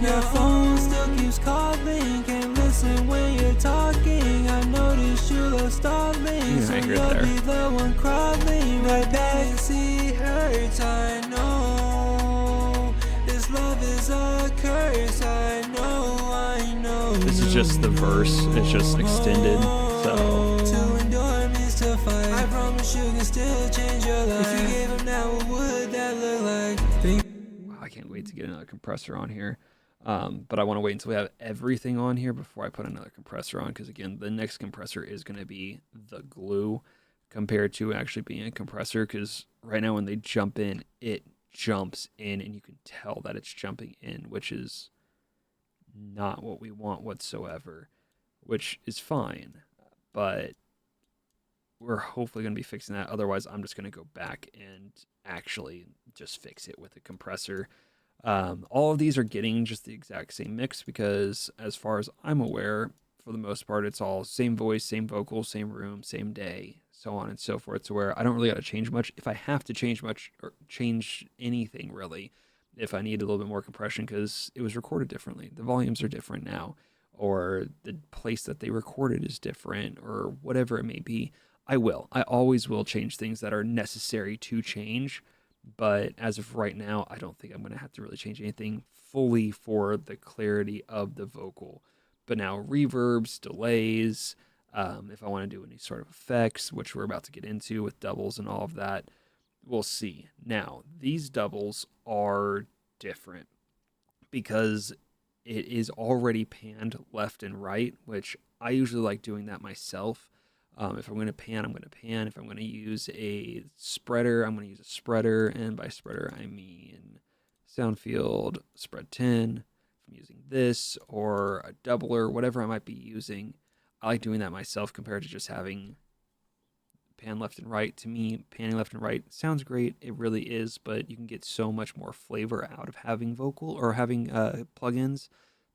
Your phone still keeps calling, can't listen when you're talking. I noticed you love stalling, so you'll be the one crawling right back. See hurts, I know. This love is a curse, I know. This is just the verse, it's just extended, so. To endure means to fight. I promise you can still change your life. If you gave up now, what would that look like? Wow, I can't wait to get another compressor on here. But I want to wait until we have everything on here before I put another compressor on, because again, the next compressor is going to be the glue compared to actually being a compressor, because right now when they jump in, it jumps in and you can tell that it's jumping in, which is not what we want whatsoever, which is fine, but we're hopefully going to be fixing that. Otherwise, I'm just going to go back and actually just fix it with a compressor. All of these are getting just the exact same mix, because as far as I'm aware, for the most part, it's all same voice, same vocal, same room, same day, so on and so forth. So where I don't really got to change much. If I have to change much or change anything really, if I need a little bit more compression because it was recorded differently, the volumes are different now, or the place that they recorded is different, or whatever it may be, I always will change things that are necessary to change. But as of right now, I don't think I'm going to have to really change anything fully for the clarity of the vocal. But now reverbs, delays, if I want to do any sort of effects, which we're about to get into with doubles and all of that, we'll see. Now, these doubles are different because it is already panned left and right, which I usually like doing that myself. If I'm going to pan, I'm going to pan. If I'm going to use a spreader, I'm going to use a spreader. And by spreader, I mean sound field, spread 10. If I'm using this or a doubler, whatever I might be using, I like doing that myself compared to just having pan left and right. To me, panning left and right sounds great. It really is, but you can get so much more flavor out of having vocal or having plugins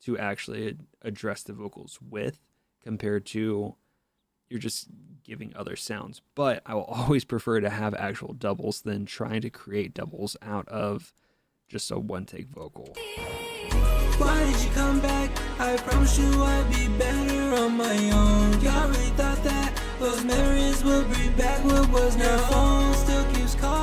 to actually address the vocals with, compared to you're just giving other sounds. But I will always prefer to have actual doubles than trying to create doubles out of just a one-take vocal. Why did you come back? I promised you I'd be better on my own. Y'all really thought that those memories would bring back what was now. Your phone still keeps calling.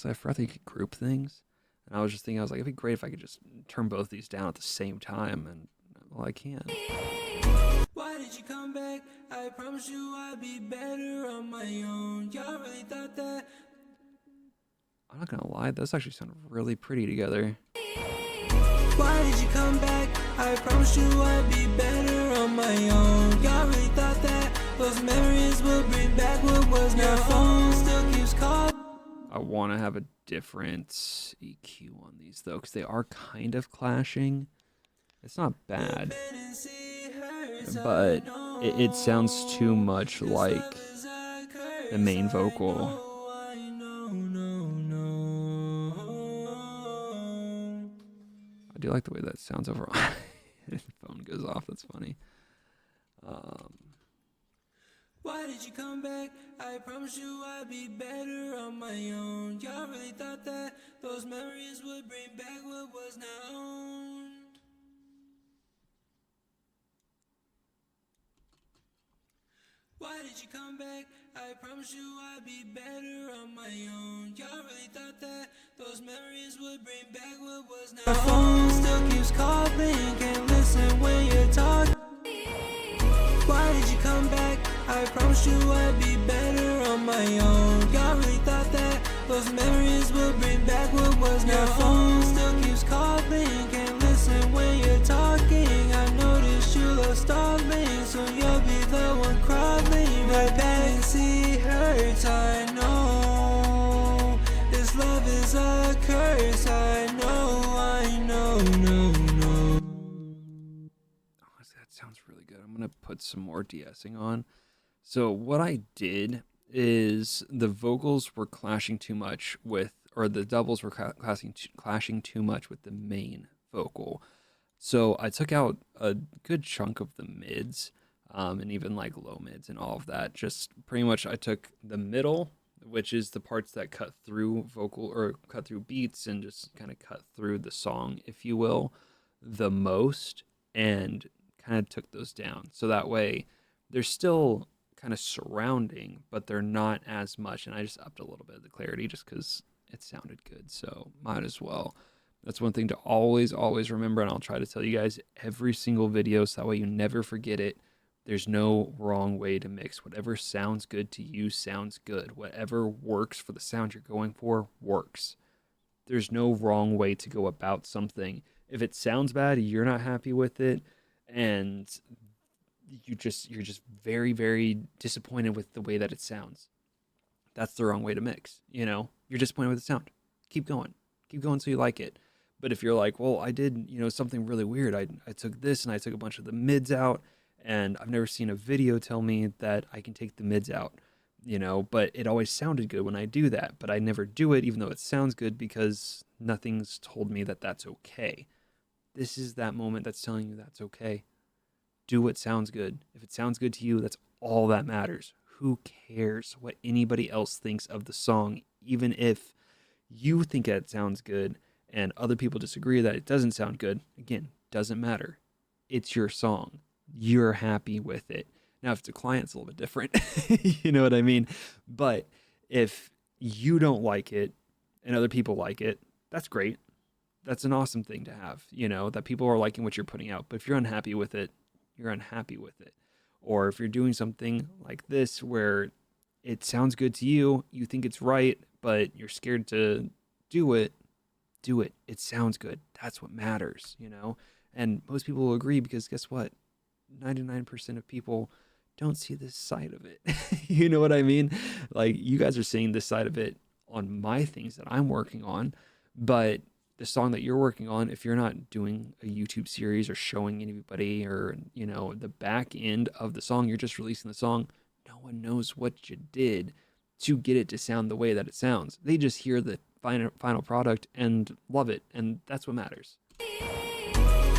honestly, I forgot that you could group things. And I was just thinking, I was like, it'd be great if I could just turn both these down at the same time. And, well, I can. Why did you come back? I promised you I'd be better on my own. Y'all really thought that? I'm not gonna lie, those actually sound really pretty together. Why did you come back? I promised you I'd be better on my own. Y'all really thought that those memories would bring back what was now. Your phone still keeps calling. I want to have a different EQ on these though, because they are kind of clashing. It's not bad, but it sounds too much like the main vocal. I do like the way that sounds overall. The phone goes off. That's funny. Why did you come back? I promised you I'd be better on my own. Y'all really thought that those memories would bring back what was now. Why did you come back? I promised you I'd be better on my own. Y'all really thought that those memories would bring back what was now. My phone still keeps calling, can't listen when you're talking. Why did you come back? I promised you I'd be better on my own. Y'all really thought that those memories would bring back what was now. Your phone still keeps calling, can't listen when you're talking. I noticed you love stalling, so you'll be the one crawling right back and see hurts. I know this love is a curse. I know, no. That sounds really good. I'm gonna put some more de-essing on. So what I did is the vocals were clashing too much with, or the doubles were clashing too much with the main vocal. So I took out a good chunk of the mids, and even like low mids and all of that. Just pretty much I took the middle, which is the parts that cut through vocal or cut through beats and just kind of cut through the song, if you will, the most, and kind of took those down. So that way they're still kind of surrounding, but they're not as much. And I just upped a little bit of the clarity just because it sounded good. So might as well. That's one thing to always remember. And I'll try to tell you guys every single video so that way you never forget it. There's no wrong way to mix. Whatever sounds good to you sounds good. Whatever works for the sound you're going for works. There's no wrong way to go about something. If it sounds bad, you're not happy with it, and you're just very, very disappointed with the way that it sounds. That's the wrong way to mix. You know, you're disappointed with the sound. Keep going so you like it. But if you're like, well, I did, something really weird. I took this and I took a bunch of the mids out, and I've never seen a video tell me that I can take the mids out, but it always sounded good when I do that, but I never do it even though it sounds good because nothing's told me that that's okay. This is that moment that's telling you that's okay. Do what sounds good. If it sounds good to you, that's all that matters. Who cares what anybody else thinks of the song, even if you think it sounds good and other people disagree that it doesn't sound good? Again, doesn't matter. It's your song. You're happy with it. Now, if it's a client, it's a little bit different. You know what I mean? But if you don't like it and other people like it, that's great. That's an awesome thing to have, that people are liking what you're putting out. But if you're unhappy with it, you're unhappy with it. Or if you're doing something like this where it sounds good to you, you think it's right, but you're scared to do it. It sounds good. That's what matters, And most people will agree because guess what? 99% of people don't see this side of it. You know what I mean? Like, you guys are seeing this side of it on my things that I'm working on, but the song that you're working on, if you're not doing a YouTube series or showing anybody or, the back end of the song, you're just releasing the song, no one knows what you did to get it to sound the way that it sounds. They just hear the final product and love it, and that's what matters.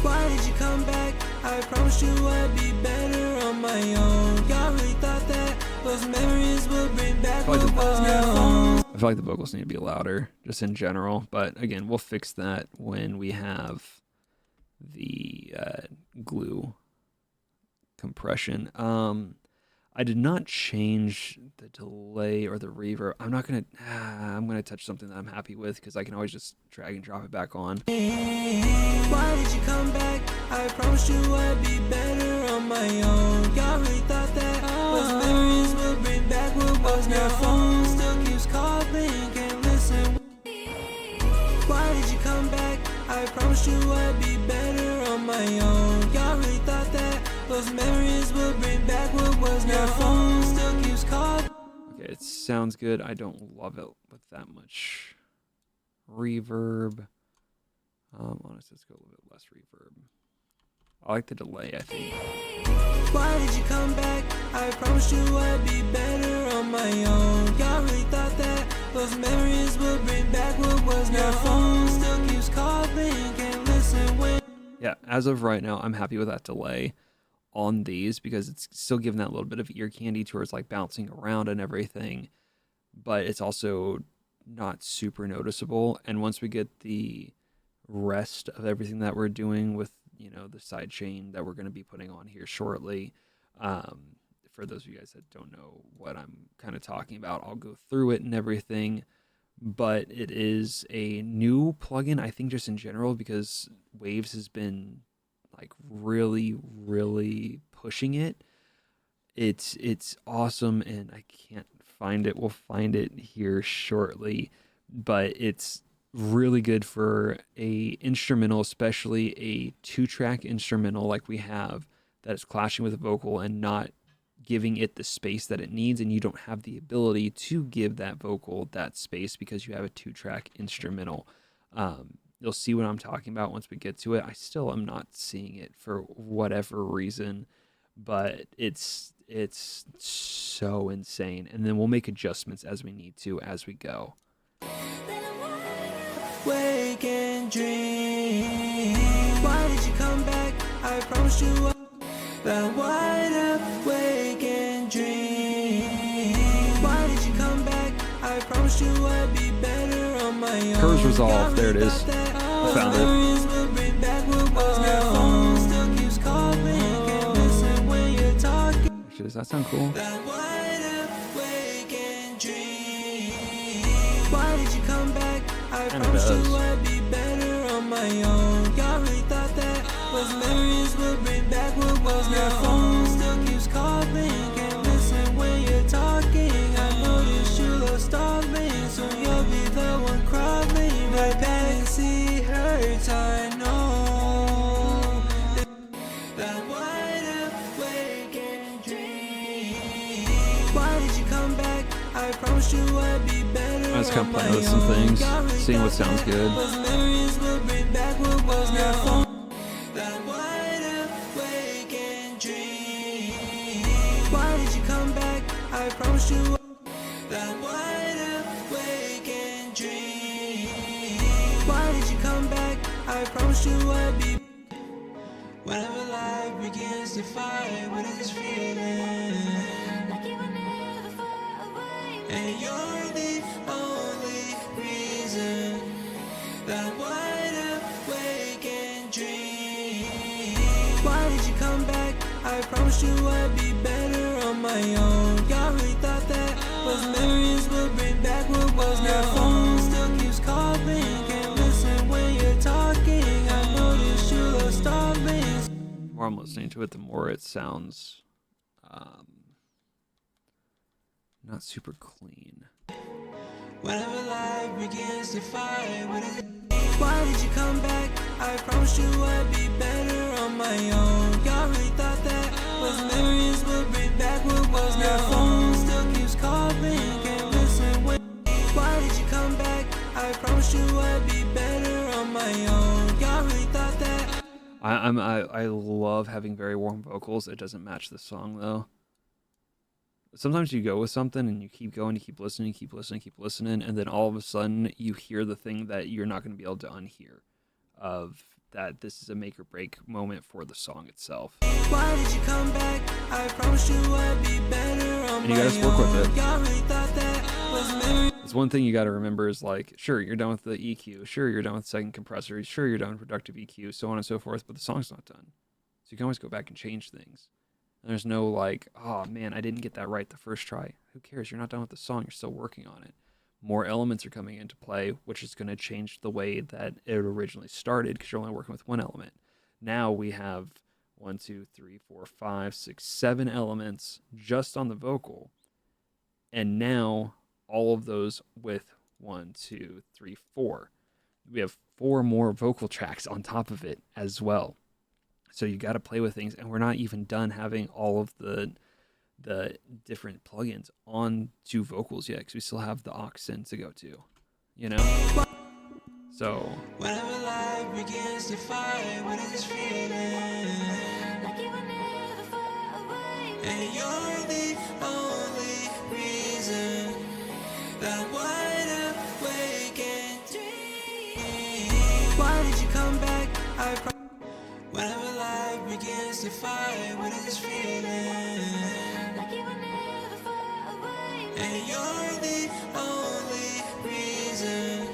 Why did you come back? I promised you I'd be better on my own. Y'all really thought that those memories would bring back what was now. I feel like the vocals need to be louder, just in general. But again, we'll fix that when we have the glue compression. I did not change the delay or the reverb. I'm gonna touch something that I'm happy with because I can always just drag and drop it back on. Why did you come back? I promised you I'd be better on my own. Y'all really thought that was memories will bring back what was. Your phone still keeps calling, can't listen. Why did you come back? I promised you I'd be better on my own. Y'all really thought that those memories will bring back what was. Your phone still keeps calling. Okay, it sounds good. I don't love it with that much reverb. Honestly, let's go a little bit less reverb. I like the delay, I think. Why did you come back? I promised you I'd be better on my own. Y'all really thought that those memories would bring back what was. Your phone still keeps calling, can't listen when. Yeah, as of right now, I'm happy with that delay on these because it's still giving that little bit of ear candy towards like bouncing around and everything, but it's also not super noticeable. And once we get the rest of everything that we're doing with, you know, the side chain that we're going to be putting on here shortly, for those of you guys that don't know what I'm kind of talking about, I'll go through it and everything. But it is a new plugin, I think, just in general, because Waves has been like really pushing it. It's awesome, and I can't find it. We'll find it here shortly, but it's really good for a instrumental, especially a 2-track instrumental like we have that is clashing with a vocal and not giving it the space that it needs, and you don't have the ability to give that vocal that space because you have a 2-track instrumental. You'll see what I'm talking about once we get to it. I still am not seeing it for whatever reason, but it's so insane. And then we'll make adjustments as we need to as we go. Wake and dream. Why did you come back? I promised you that wide awake and dream. Why did you come back? I promised you I'd be better on my own. Curves resolved. There it is. I found it. Actually, does that sound cool? Why did you come back? I Kinda promised does. you I'd be better on my own. Y'all really thought that those memories would bring back what was. Your phone still keeps calling, can't listen when you're talking. I noticed you love stalling, so you'll be the one crawling right back and see hurts. I know that wide awake and dream. Why did you come back? I promised you I'd be better. I was kind of playing with some things, seeing what sounds good. Those memories will bring back what was. Your phone that wide awake and dream. Why did you come back? I promised you that wide awake and dream. Why did you come back? I promised you I'd be. Whenever life begins to fight, what is this feeling? Like you were never far away. And you're the only reason that wide awake and dream. Why did you come back? I promised you I'd be better on my own. Y'all really thought that those memories would bring back what was. Your phone still keeps calling, can't listen when you're talking. I noticed you love stalling. The more I'm listening to it, the more it sounds not super clean. Whenever life begins to fight, what is it? Why did you come back? I promised you I'd be better on my own. Y'all really thought that those memories would bring back what was. Your phone still keeps calling, can't listen when. Why did you come back? I promised you I'd be better on my own. Y'all really thought that. I love having very warm vocals. It doesn't match the song though. Sometimes you go with something and you keep going, you keep listening, and then all of a sudden you hear the thing that you're not going to be able to unhear of that. This is a make or break moment for the song itself. Why did you come back? I promised you I'd be better on And you gotta work with it. Y'all really thought that was memory. It's one thing you got to remember is like, sure, you're done with the EQ, sure, you're done with second compressor, sure, you're done with productive EQ, so on and so forth, but the song's not done. So you can always go back and change things. There's no like, oh man, I didn't get that right the first try. Who cares? You're not done with the song. You're still working on it. More elements are coming into play, which is going to change the way that it originally started because you're only working with one element. Now we have 1, 2, 3, 4, 5, 6, 7 elements just on the vocal. And now all of those with 1, 2, 3, 4. We have 4 more vocal tracks on top of it as well. So you got to play with things, and we're not even done having all of the different plugins on to vocals yet, because we still have the aux in to go to, you know. So Whenever life begins to fight, what is this feeling? Like you were never far away. And you're the only reason that I'm wide awake and dream. Why did you come back? Whenever life begins to fight, what is this feeling? Like you were never far away. And you're the only reason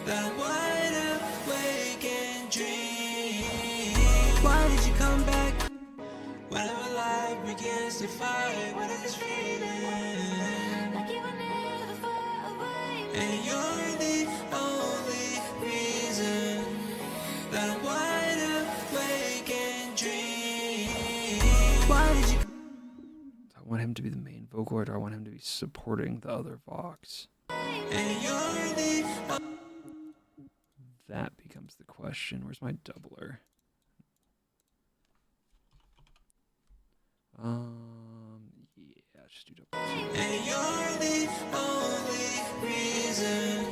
that I'm wide awake and dream. Why did you come back? Whenever life begins to fight, what is this feeling? Like you were never far away. And you're the only reason that I'm wide awake and dream. Why did you? do I want him to be the main vocal, or do I want him to be supporting the other vox? And you're the That becomes the question. Where's my doubler? Yeah, just do double 2. And you're the only reason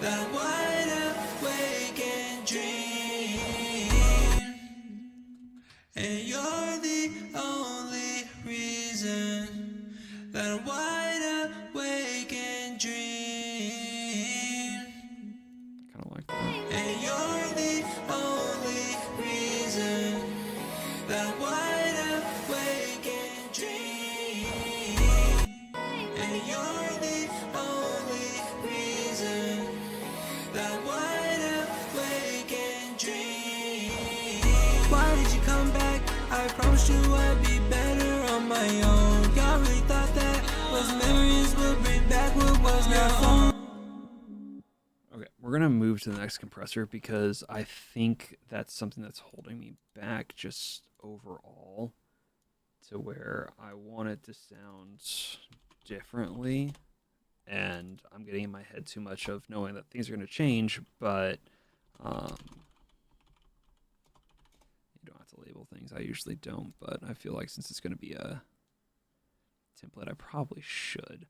that I'm wide awake and dream. And you're the only reason that I'm wide awake and dream. Kind of like that. And you're the only reason that I'm wide awake and dream. And you're the only reason that I'm wide awake and dream. Why did you come back? I promised you I'd be better on my own. Y'all really thought that those memories would bring back what was not home. Okay, we're going to move to the next compressor because I think that's something that's holding me back just overall to where I want it to sound differently. And I'm getting in my head too much of knowing that things are going to change, but you don't have to label things. I usually don't, but I feel like since it's going to be a template, I probably should.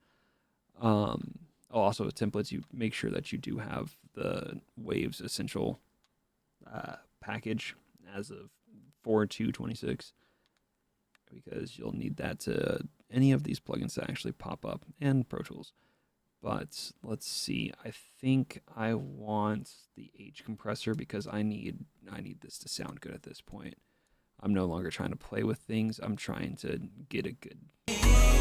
Also with templates, you make sure that you do have the Waves Essential package as of 4.2.26, because you'll need that to any of these plugins to actually pop up, and Pro Tools. But let's see. I think I want the H compressor because I need this to sound good at this point. I'm no longer trying to play with things. I'm trying to get a good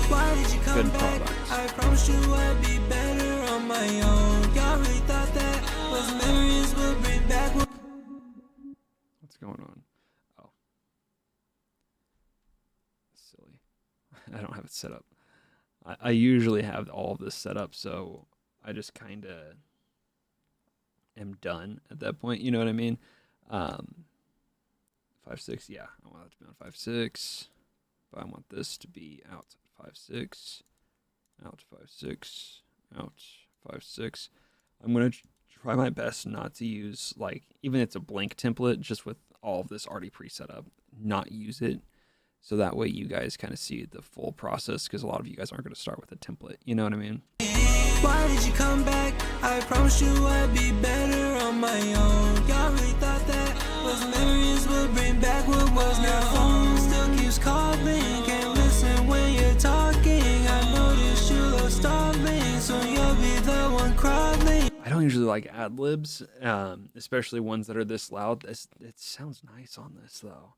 Why did you come back? product. I promised you I'd be better on my own. Y'all really thought that those memories would bring back what. What's going on? Oh. Silly. I don't have it set up. I usually have all of this set up, so I just kind of am done at that point. You know what I mean? 5.6, yeah. I want that to be on 5.6. But I want this to be out 5.6. Out 5.6. Out 5.6. I'm going to try my best not to use, like, even if it's a blank template, just with all of this already pre-set up, not use it. So that way you guys kind of see the full process, because a lot of you guys aren't going to start with a template. You know what I mean? Why did you come back? I promised you I'd be better on my own. Y'all really thought that those memories would bring back what was not home. Still keeps calling, can't listen when you're talking. I noticed you love stalling, so you'll be the one crawling. I don't usually like ad-libs, especially ones that are this loud. It sounds nice on this, though.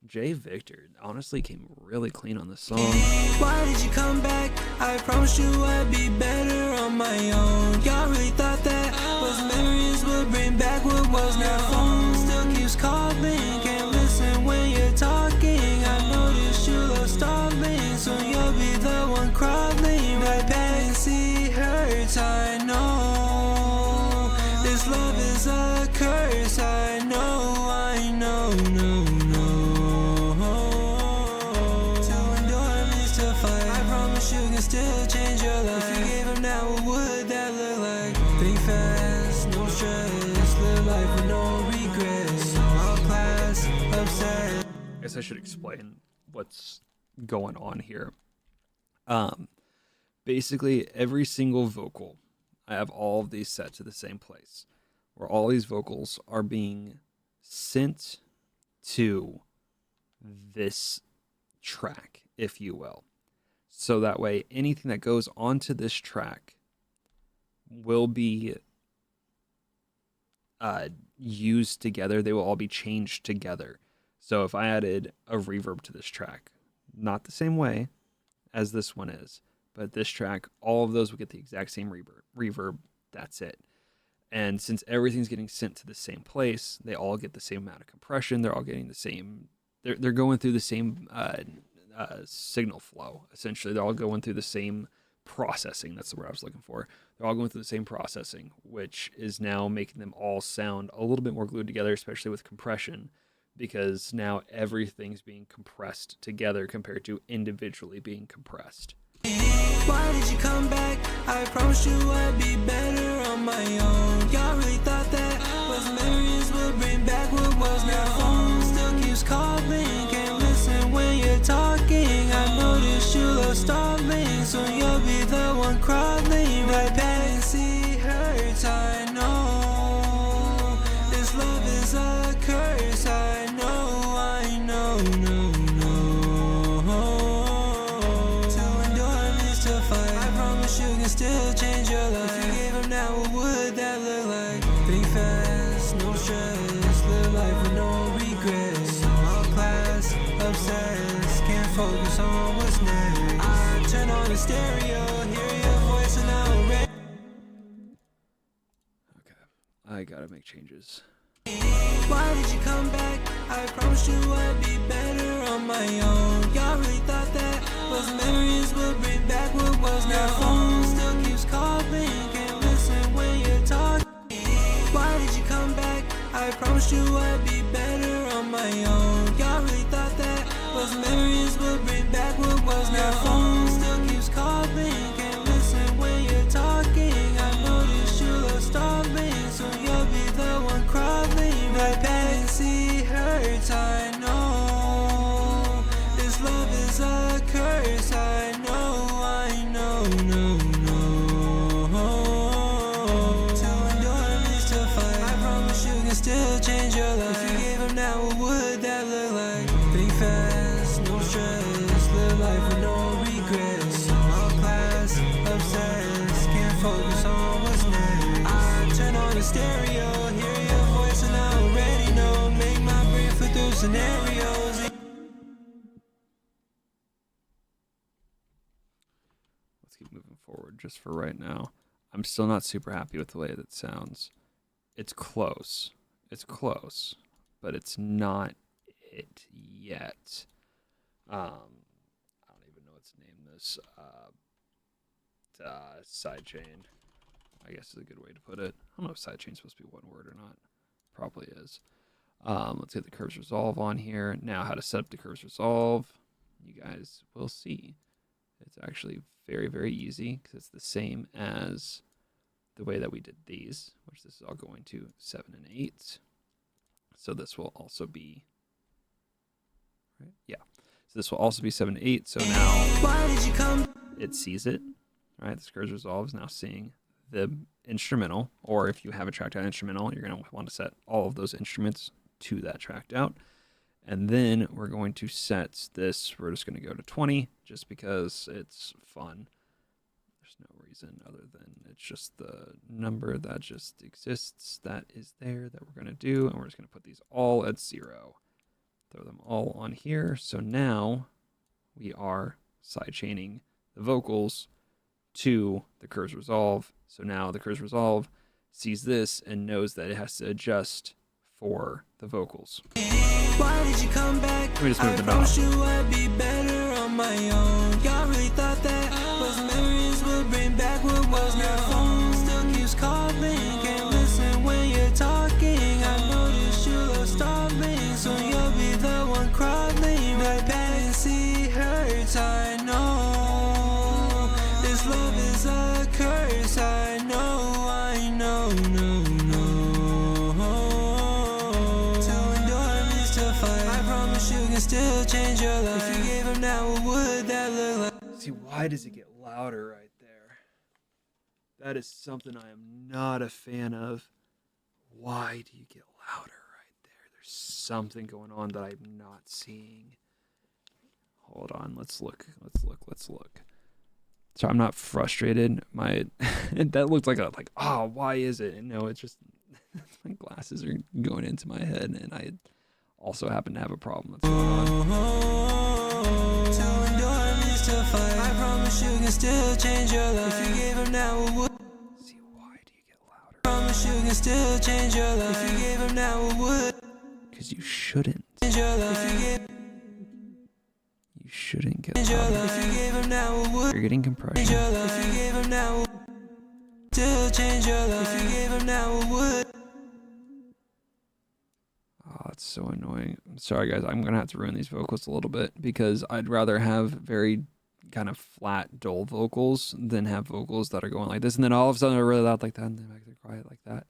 Jay Victor honestly came really clean on this song. Why did you come back? I promised you I'd be better on my own. Y'all really thought that those memories would bring back what was not home. Still keeps calling, can't listen when you're talking. I noticed you This love is a curse, I know, to endure means to fight. I promise you can still change your life. If you gave up now, what would that look like? Think fast, no stress, live life with no regrets. Outclass, upset. I guess I should explain what's going on here. Basically, every single vocal, I have all of these set to the same place, where all these vocals are being sent to this track, if you will. So that way, anything that goes onto this track will be used together. They will all be changed together. So if I added a reverb to this track, not the same way as this one is, but this track, all of those will get the exact same reverb. That's it. And since everything's getting sent to the same place, they all get the same amount of compression. They're all getting the same. They're going through the same signal flow. Essentially, they're all going through the same processing. That's the word I was looking for. They're all going through the same processing, which is now making them all sound a little bit more glued together, especially with compression, because now everything's being compressed together compared to individually being compressed. Why did you come back? I promised you I'd be better on my own. Y'all really thought that was memories would bring back what was now home. Still keeps calling, can't listen when you're talking. I noticed you love stalling, so you'll be the one crawling right back and see hurts. I know this love is a curse. I know. You can still change your life. If you gave up now, what would that look like? Think fast, no stress, live life with no regrets. Outclass, obsessed, can't focus on what's next. I turn on the stereo, hear your voice and I'm ready. Okay, I gotta make changes. Why did you come back? I promised you I'd be better on my own. Y'all really thought that was memories would bring back what was now home. Still keeps calling, can't listen when you're talking. Why did you come back? I promised you I'd be better on my own. Y'all really thought that was memories would bring back what was now home. Still keeps calling, can't listen when you're talking. I noticed you love stalling, so you'll be the one crawling right back and see hurts. I know this love is a curse. I know. To endure means to fight. I promise you can still change your life. If you gave up now, what would that look like? Think fast, no stress, live life with no regrets. Outclass, obsessed, can't focus on what's next. I turn on the stereo, hear your voice and I already know. Make my brain flip through scenarios. Let's keep moving forward just for right now. I'm still not super happy with the way that it sounds. It's close. It's close, but it's not it yet. I don't even know what to name this. Sidechain, I guess is a good way to put it. I don't know if sidechain's supposed to be one word or not. Probably is. Let's get the curves resolve on here. Now how to set up the curves resolve. You guys will see. It's actually very, very easy because it's the same as the way that we did these, which this is all going to 7 and 8. So this will also be, right? Yeah. So this will also be 7 and 8. So now Why did you come? it sees it, right? This curves resolve is now seeing the instrumental, or if you have a tracked out instrumental, you're going to want to set all of those instruments to that tracked out. And then we're going to set this, we're just going to go to 20 just because it's fun. There's no reason other than it's just the number that just exists that is there that we're going to do. And we're just going to put these all at 0. Throw them all on here. So now we are sidechaining the vocals to the curves resolve. So now the curves resolve sees this and knows that it has to adjust for the vocals. Why did you come back? Let me just move I the knob. promised you I'd be better on my own. Y'all really thought that was memories would bring back what was now home. Still keeps calling, can't listen when can still change your life. If you gave up now, what would that look like? See, why does it get louder right there? That is something I am not a fan of. Why do you get louder right there? There's something going on that I'm not seeing. Hold on, let's look. So I'm not frustrated. My that looked like why is it? And no, it's just my glasses are going into my head, and I also happen to have a problem that's going on. To endure means to fight. I promise you can still change your life. If you gave up now, what would? See, why do you get louder? Promise you can still change your life. If you gave up now, what would? Because you shouldn't. Change your life. You shouldn't get Change your louder. life. If you gave up now, what would? You're getting Change compression. your life. If you gave up now, what would? Still change your life. If you gave up now, what would? Oh, it's so annoying. I'm sorry, guys. I'm going to have to ruin these vocals a little bit because I'd rather have very kind of flat, dull vocals than have vocals that are going like this. And then all of a sudden they're really loud like that and then back they're quiet like that.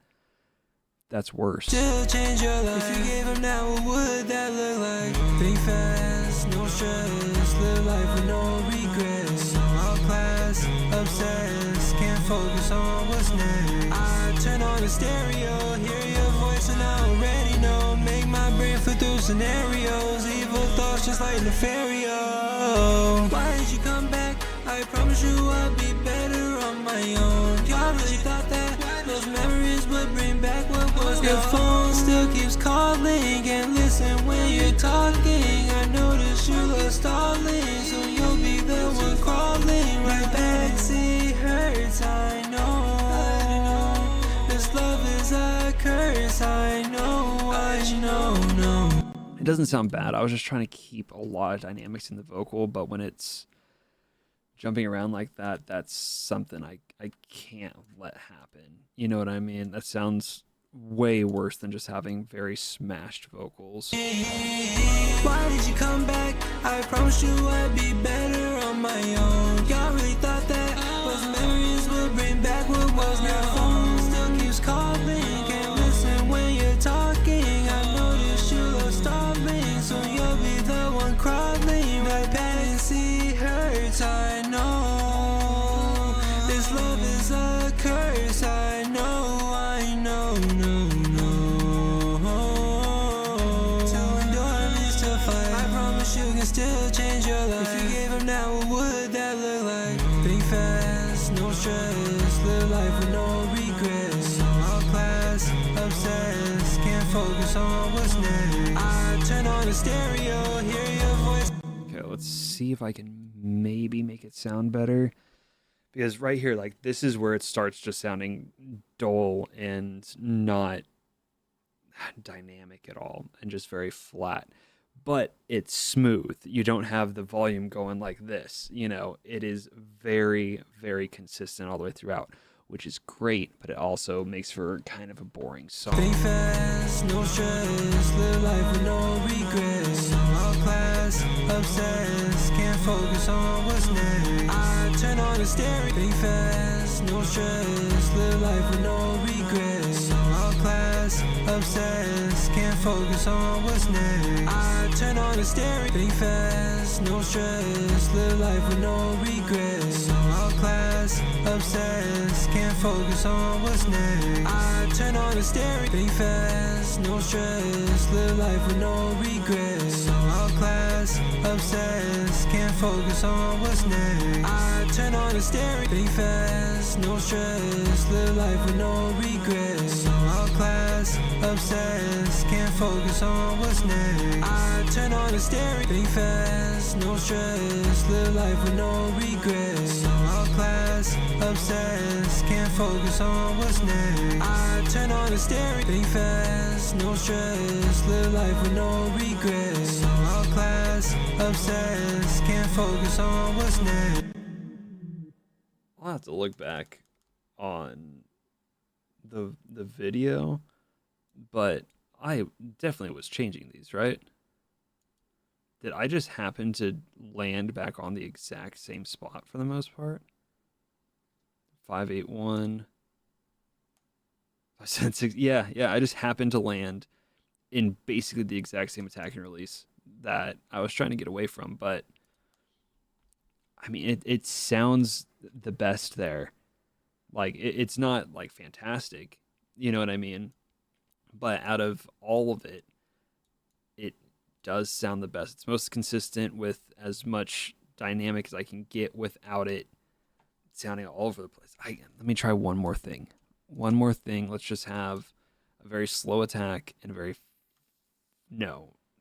That's worse. Still change your life. If you gave up now, what would that look like? Think fast, no stress. Live life with no regrets. All class, obsessed. Can't focus on what's next. I turn on the stereo, hear your voice and I already know. Make my brain flip through scenarios. Evil thoughts just like Nefario. Why did you come back? I promise you I'll be better on my own. Y'all really thought that those memories would bring back what was. Your phone still keeps calling. Can't listen when you're talking. I notice you love stalling, so you'll be the one crawling right back. See, hurts, I know. This love is a curse, I know, no. It doesn't sound bad. I was just trying to keep a lot of dynamics in the vocal, but when it's jumping around like that, that's something I can't let happen. You know what I mean? That sounds way worse than just having very smashed vocals. Why did you come back? I promised you I'd be better on my own. Y'all really thought that those memories would bring back what was. Now your phone still keeps calling. Can't listen when you're talking. I noticed you love stalling, so you'll be the one crawling right back. And see, hurts, I know. This love is a curse, I know, no. To endure means to fight. I promise you can still change your life. If you gave up now, what would that look like? Think fast, no stress. Live life with no regrets. All class, obsessed. Can't focus on what's next. I turn on the stereo, hear your voice. Okay, let's see if I can maybe make it sound better. Because right here, like, this is where it starts just sounding dull and not dynamic at all and just very flat. But it's smooth. You don't have the volume going like this. You know, it is very, very consistent all the way throughout, which is great, but it also makes for kind of a boring song. Think fast, no stress. Live life with no regrets. All class, obsessed. Can't focus on what's next. I turn on the stereo. Think fast, no stress. Live life with no regrets. All class, obsessed. Can't focus on what's next. I turn on the stereo. Think fast, no stress. Live life with no regrets. All class, obsessed. Can't focus on what's next. I turn on the stereo. Think fast, no stress. Live life with no regrets. All class, obsessed. Can't focus on what's next. I turn on the stereo. Think fast, no stress. Live life with no regrets. All class, obsessed. Can't focus on what's next. I turn on the stereo. Think fast, no stress. Live life with no regrets. All class, obsessed. Can't focus on what's next. I turn on the stereo. Think fast, no stress. Live life with no regrets. All class, obsessed. Can't focus on what's next. I'll have to look back on the video, but I definitely was changing these, right? Did I just happen to land back on the exact same spot for the most part? 581. I said 6. Yeah, I just happened to land in basically the exact same attack and release that I was trying to get away from, but I mean, it sounds the best there. Like it's not like fantastic, you know what I mean? But out of all of it, it does sound the best. It's most consistent with as much dynamic as I can get without it sounding all over the place. Let me try one more thing. One more thing. Let's just have a very slow attack and a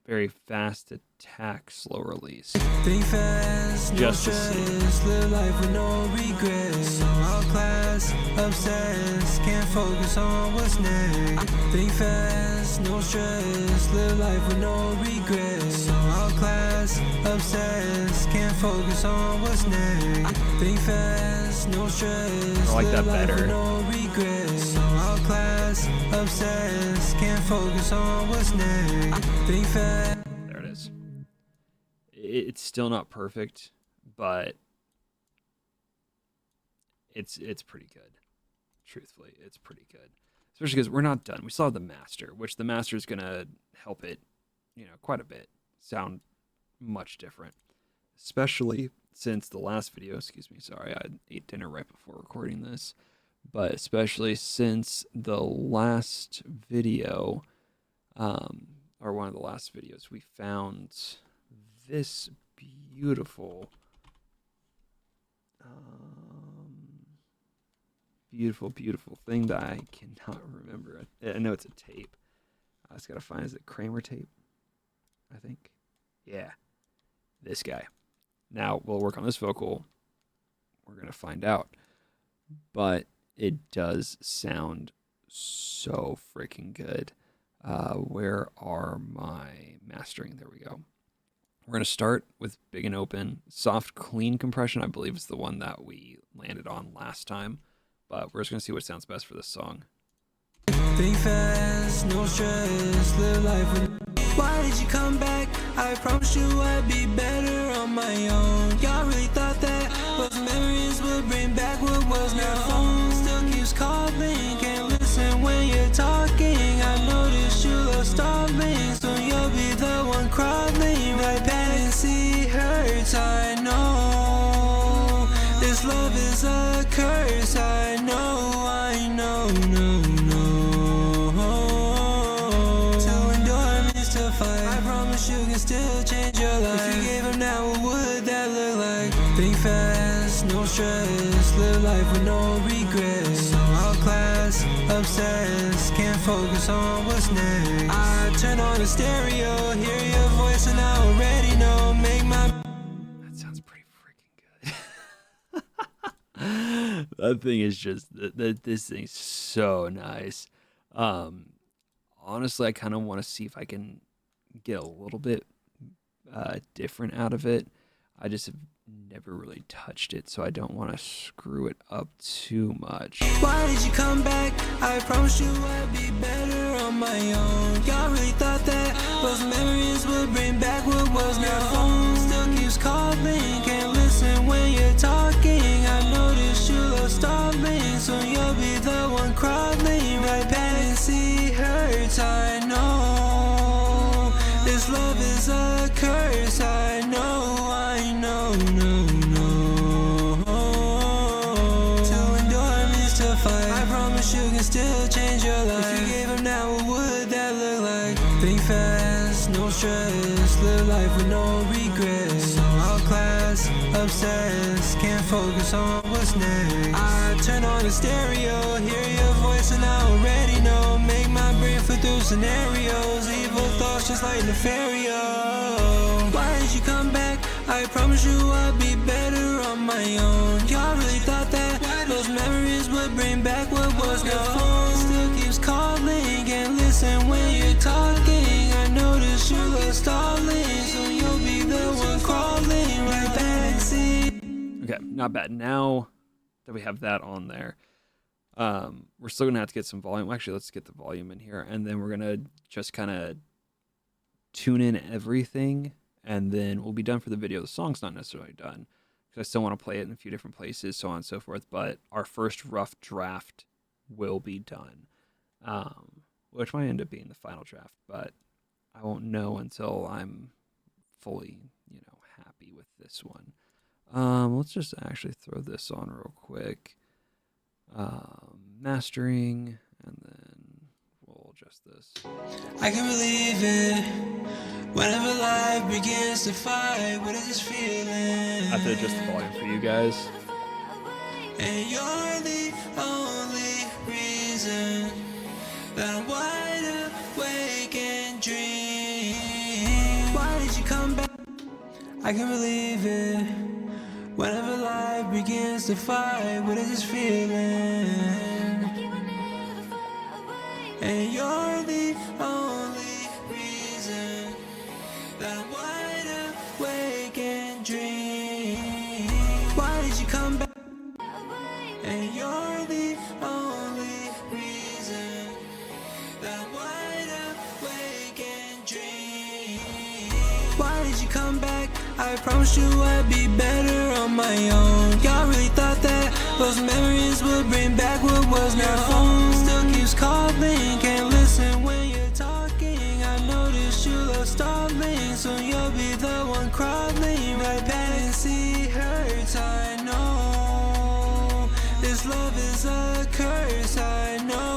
very fast attack, slow release. Think fast, no Just to see. stress, live life with no regrets. So outclass, obsessed, can't focus on what's next. Think fast, no stress, live life with no regrets. So outclass, obsessed, can't focus on what's next. Think fast, no stress, I like that live life better. with no regrets. So outclass, obsessed, can't focus on what's next. Think fast. There it is. It's still not perfect, but it's pretty good. Truthfully, it's pretty good. Especially because we're not done. We still have the master, which the master is gonna help it, quite a bit, sound much different. Especially since the last video, excuse me, sorry, I ate dinner right before recording this. But especially since the last video, or one of the last videos, we found this beautiful, beautiful thing that I cannot remember. I know it's a tape. I just gotta find, is it Kramer tape? I think. Yeah, this guy. Now we'll work on this vocal. We're gonna find out, but it does sound so freaking good. Where are my mastering? There we go. We're going to start with big and open. Soft, clean compression, I believe, is the one that we landed on last time. But we're just going to see what sounds best for this song. Think fast, no stress, live life with. Why did you come back? I promised you I'd be better on my own. Y'all really thought that those memories would bring back what was now. Phone still keeps calling, can't listen when you're talking. I noticed you love stalling, so you'll be the one crawling right back and see hurts. I know this love is a curse. I know, I promise you can still change your life. If you gave him now, what would that look like? Think fast, no stress, live life with no regrets. So outclass, obsessed, can't focus on what's next. I turn on the stereo, hear your voice, and I already know. Make my. That sounds pretty freaking good. That thing is just, this thing's so nice. Honestly, I kind of want to see if I can get a little bit different out of it. I just have never really touched it, so I don't want to screw it up too much. Why did you come back? I promised you I'd be better on my own. Y'all really thought that those memories would bring back what was now. Phone still keeps calling, can't listen when you're talking. I noticed you love stalling, so you'll be the one crawling right back and see hurts. I know this love is a curse. I know. To endure means to fight. I promise you can still change your life. If you gave him now, what would that look like? Think fast, no stress, live life with no regrets. So outclass, obsessed, can't focus on what's next. I turn on the stereo, hear your voice, and I already know. Make my brain flip through scenarios, evil thoughts just like Nefario. Why did you come back? I promise you I'd be better on my own. Y'all really thought that those memories would bring back what was now. Phone still keeps calling, can't listen when you're talking. I noticed you love stalling, so you'll be the one crawling right back. See. Okay, not bad. Now that we have that on there, we're still gonna have to get some volume. Actually, let's get the volume in here, and then we're gonna just kind of tune in everything, and then we'll be done for the video. The song's not necessarily done because I still want to play it in a few different places, so on and so forth. But our first rough draft will be done, which might end up being the final draft, but I won't know until I'm fully, happy with this one. Let's just actually throw this on real quick. Mastering, and then we'll adjust this. I can believe it whenever life begins to fight. What is this feeling? I have to adjust the volume for you guys. And you're the only reason that I'm wide awake and dream. Why did you come back? I can believe it whenever life begins to fight. What is this feeling? And you're the only reason that I'm wide awake and dream. Why did you come back? And you're the only reason that I'm wide awake and dream. Why did you come back? I promised you I'd be better on my own. Y'all really thought that those memories would bring back what was not home. Still keeps calling, can't listen when you're talking. I noticed you love stalling, so you'll be the one crawling right back and see hurts. I know this love is a curse. I know,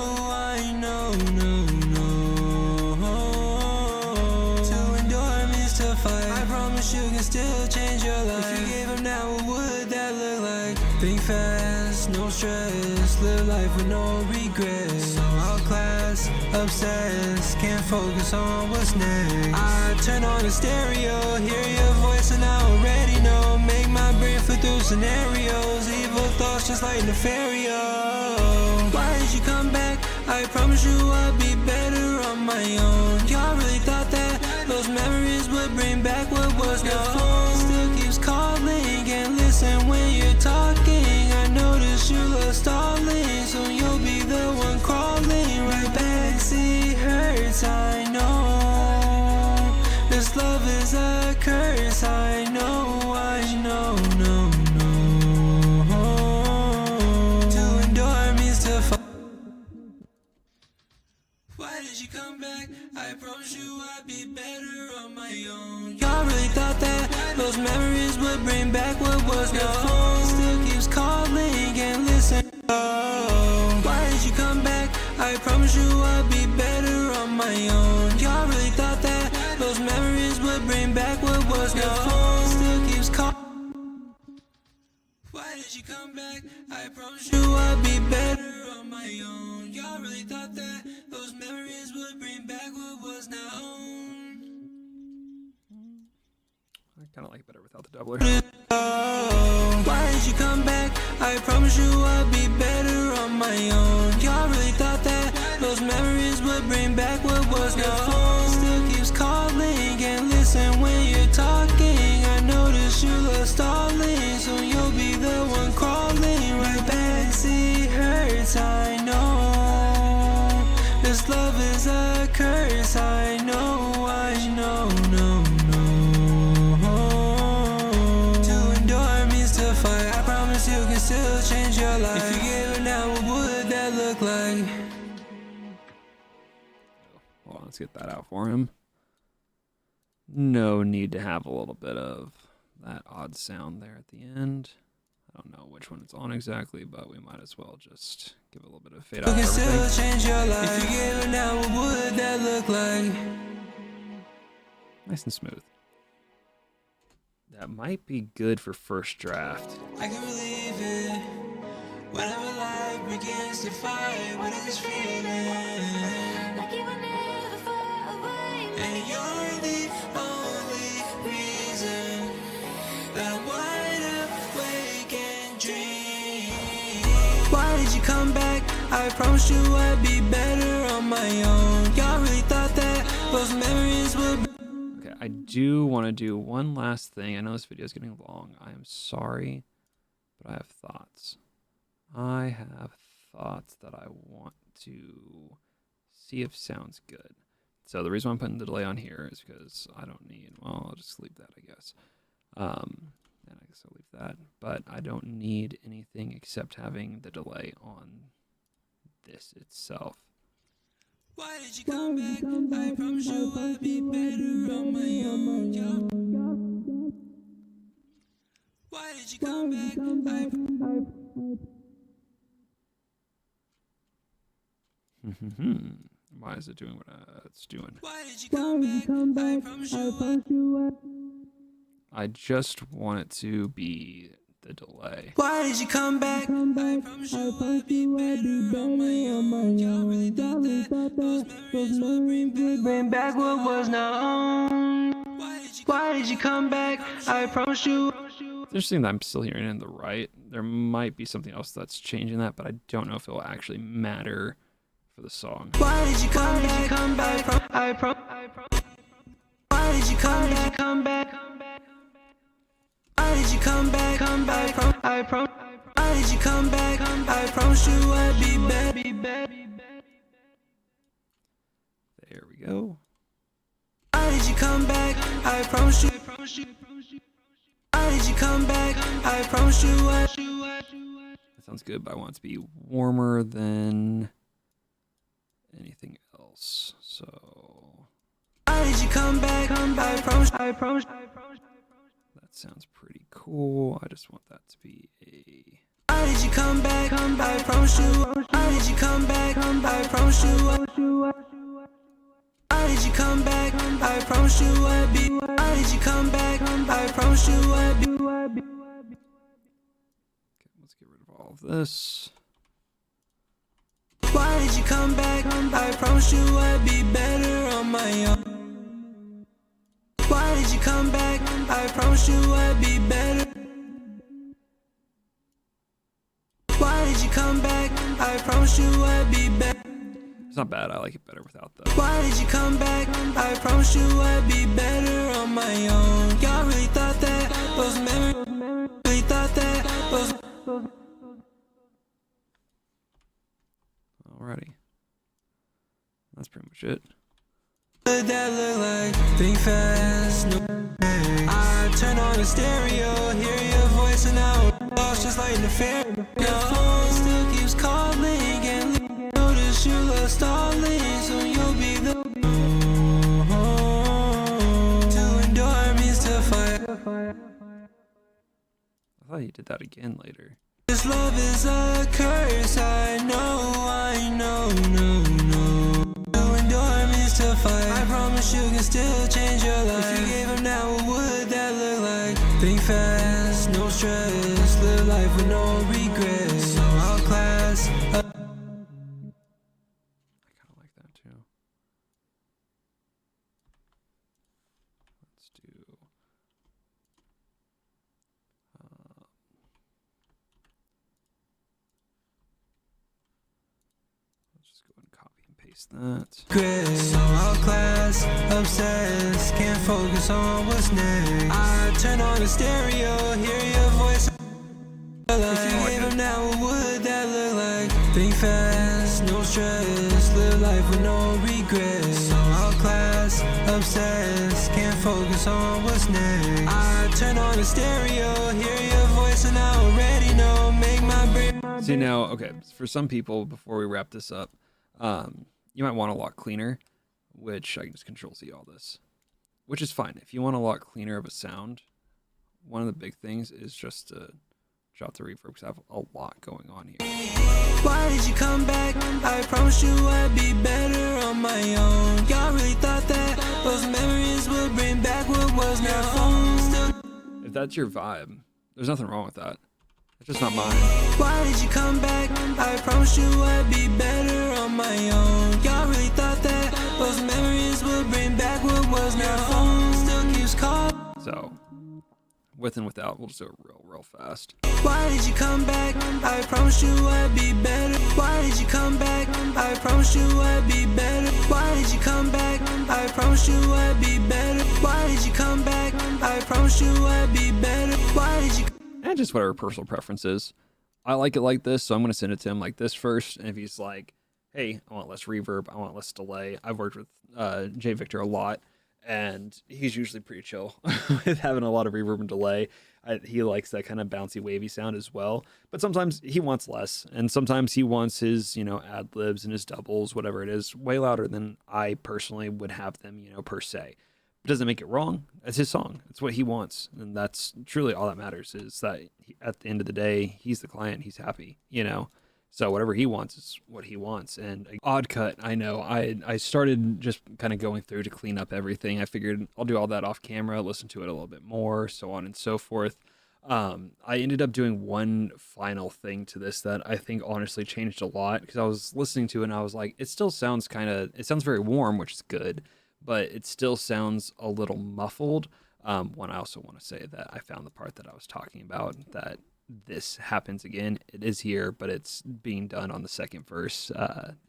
to endure means to fight. I promise you can still change your life. If you gave up now, what would that look like? Think fast, no stress, live life with no regrets. So outclass, obsessed, can't focus on what's next. I turn on the stereo, hear your voice and I already know. Make my brain flip through scenarios, evil thoughts just like Nefario. Why did you come back? I promise you I'd be better on my own. Y'all really thought that those memories would bring back what was not home. Still keeps calling, can't listen when you're talking. I noticed you love stalling, so you'll be the one crawling right back. See hurts, I know this love is a curse. I know, no. To endure means to fight. Why did you come back? I promise you I'd be better on my own. Y'all really thought that those memories would bring back what was not home. Still keeps calling, can't listen. Oh, why did you come back? I promise you I'd be better on my own. Y'all really thought that those memories would bring back what was not home. Still keeps calling. Why did you come back? I promise you I'd be better on my own. Y'all really thought that those memories would bring back what was not home. I kind of like it better without the doubler. Oh, why did you come back? I promise you I'd be better on my own. Y'all really thought that those memories would bring back what was not home. Still keeps calling, can't listen when you're talking. I noticed you love stalling, so you'll be the one crawling right back. See hurts, I know this love is a curse. I know, no. To endure means to fight. I promise you can still change your life. If you gave it now, what would that look like? Hold on, let's get that out for him. No need to have a little bit of that odd sound there at the end. I don't know which one it's on exactly, but we might as well just give it a little bit of fade out You for can still everything. change your life. If you gave it now, what would that look like? Nice and smooth. That might be good for first draft. I can believe it whenever life begins to fight. What is this feeling? Like you were never far away. And you're the only reason that I'm wide awake and dream. Why did you come back? I promised you I'd be better on my own. Y'all really thought that those memories would be. Okay, I do want to do one last thing. I know this video is getting long. I am sorry, but I have thoughts. I have thoughts that I want to see if sounds good. So the reason why I'm putting the delay on here is because I don't need, well, I'll just leave that, I guess. And I guess I'll leave that. But I don't need anything except having the delay on this itself. Why did you come back? I promise you I'd be better on my own. did you come back? Why is it doing what it's doing? Why did you come back? I promise you. I just want it to be the delay. Why did you come back? I promise you I'd be better on my own. Y'all really thought that those memories would bring back what was known. Why did you come back? I promise you. It's interesting that I'm still hearing it in the right. There might be something else that's changing that, but I don't know if it'll actually matter for the song. Why did you come back? Why did you come back? Why did you come back? Why did you come back? I promise you I'd be better. There we go. Why did you come back? I promise you. Why did you come back? I promise you. That sounds good, but I want it to be warmer than anything else. So Why did you come back? I promise. that sounds pretty cool. I just want that to be a... Why did you come back? I promise you. Why did you come back? I promise you. Why did you come back? I promise you I'd be. Why did you come back? I promise you I'd be. Okay, let's get rid of all of this. Why did you come back? I promise you I'd be better on my own. Why did you come back? I promise you I'd be better. Why did you come back? I promise you I'd be better. It's not bad. I like it better without that. Why did you come back? I promise you I'd be better on my own. Y'all really thought that those memories. Really thought that those. Alrighty. That's pretty much it. What that look like? Think fast, no. I turn on the stereo, hear your voice and now lost just like the fair. Your phone still keeps calling and notice you love stalling, so you'll be the to endure means to fight. I thought you did that again later. This love is a curse, I know, no. To endure means to fight. I promise you can still change your life. If you gave up now, what would that look like? Think fast, no stress, live life with no regrets. So I'll class up. I kind of like that too. Let's do... let's just go ahead and copy and paste that. So I'll class obsessed, can't focus on what's next. I turn on the stereo, hear your voice. If you gave up now, what would that look like? Think fast, no stress, live life with no regrets. So I'll class obsessed, can't focus on what's next. I turn on the stereo, hear your voice, and I already know, make my brain. See now, okay, for some people, before we wrap this up, you might want a lot cleaner, which I can just Control Z all this, which is fine. If you want a lot cleaner of a sound, one of the big things is just to drop the reverb because I have a lot going on here. Why did you come back? I promise you I'd be better on my own. Y'all really thought that those memories would bring back what was known. If that's your vibe, there's nothing wrong with that. It's just not mine. Why did you come back? I promise you I'd be better on my own. Y'all really thought that those memories would bring back what was known. Still keeps calling. So, with and without, we'll just do it real fast. Why did you come back? I promise you I'd be better. Why did you come back? I promise you I'd be better. Why did you come back? I promise you I'd be better. Why did you come back? I promise you I'd be better. Why did you? And just whatever personal preference is. I like it like this, so I'm going to send it to him like this first. And if he's like, hey, I want less reverb, I want less delay. I've worked with J Victor a lot, and he's usually pretty chill with having a lot of reverb and delay. He likes that kind of bouncy, wavy sound as well. But sometimes he wants less, and sometimes he wants his, ad libs and his doubles, whatever it is, way louder than I personally would have them, per se. It doesn't make it wrong. It's his song. It's what he wants. And that's truly all that matters, is that at the end of the day, he's the client. He's happy, you know? So whatever he wants is what he wants. And odd cut, I know. I started just kind of going through to clean up everything. I figured I'll do all that off camera, listen to it a little bit more, so on and so forth. I ended up doing one final thing to this that I think honestly changed a lot, because I was listening to it and I was like, it still sounds it sounds very warm, which is good, but it still sounds a little muffled. When I also want to say that I found the part that I was talking about, that this happens again. It is here, but it's being done on the second verse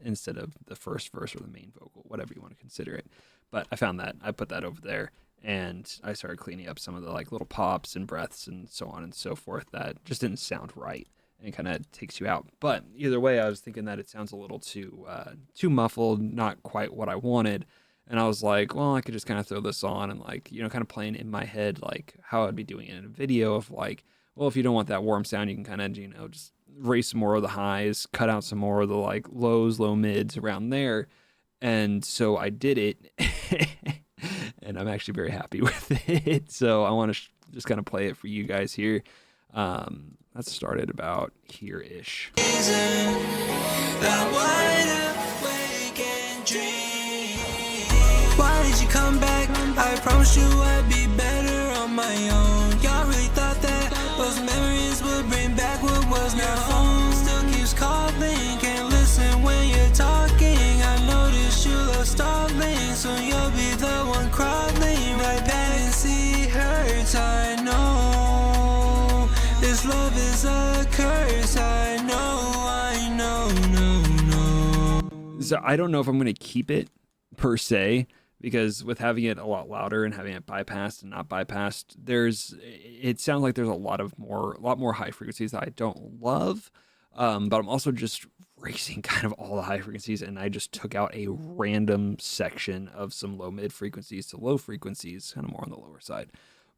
instead of the first verse or the main vocal, whatever you want to consider it. But I found that. I put that over there, and I started cleaning up some of the like little pops and breaths and so on and so forth that just didn't sound right, and kind of takes you out. But either way, I was thinking that it sounds a little too muffled, not quite what I wanted. And I was like, well, I could just kind of throw this on and like, you know, kind of playing in my head like how I'd be doing it in a video of like, well, if you don't want that warm sound, you can kind of, you know, just raise some more of the highs, cut out some more of the like lows, low mids around there. And so I did it, and I'm actually very happy with it. So I want to just kind of play it for you guys here. That started about here-ish. Why did you come back? I promised you I'd be better on my own. Y'all really thought that those memories would bring back what was not home. Still keeps calling, can't listen when you're talking. I noticed you love stalling, so you'll be the one crawling right back and see hurts. I know this love is a curse. I know, no. So I don't know if I'm going to keep it per se, because with having it a lot louder and having it bypassed and not bypassed, it sounds like there's a lot more high frequencies that I don't love. But I'm also just racing kind of all the high frequencies, and I just took out a random section of some low mid frequencies to low frequencies, kind of more on the lower side.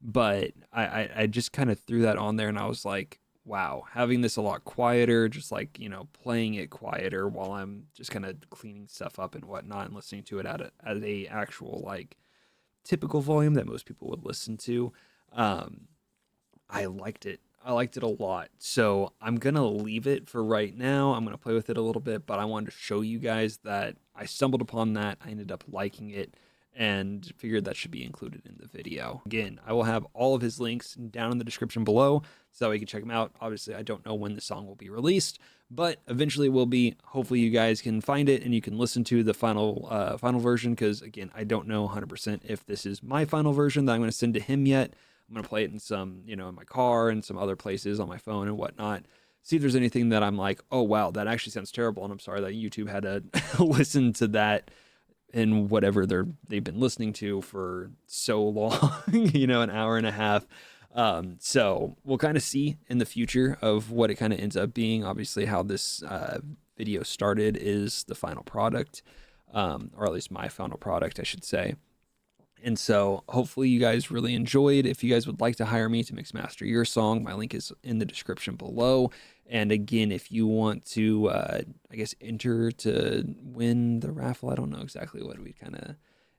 But I just kind of threw that on there, and I was like, wow, having this a lot quieter, just like, you know, playing it quieter while I'm just kind of cleaning stuff up and whatnot, and listening to it at a actual like typical volume that most people would listen to. I liked it. I liked it a lot. So I'm going to leave it for right now. I'm going to play with it a little bit, but I wanted to show you guys that I stumbled upon that. I ended up liking it and figured that should be included in the video. Again, I will have all of his links down in the description below, so that way you can check them out. Obviously, I don't know when the song will be released, but eventually will be. Hopefully you guys can find it and you can listen to the final version, because again, I don't know 100% if this is my final version that I'm going to send to him yet. I'm going to play it in some, you know, in my car and some other places on my phone and whatnot. See if there's anything that I'm like, oh wow, that actually sounds terrible, and I'm sorry that YouTube had to listen to that in whatever they've been listening to for so long, you know, an hour and a half. So we'll kind of see in the future of what it kind of ends up being. Obviously, how this video started is the final product, or at least my final product, I should say. And so hopefully you guys really enjoyed. If you guys would like to hire me to mix master your song, my link is in the description below. And again, if you want to, I guess, enter to win the raffle, I don't know exactly what we kind of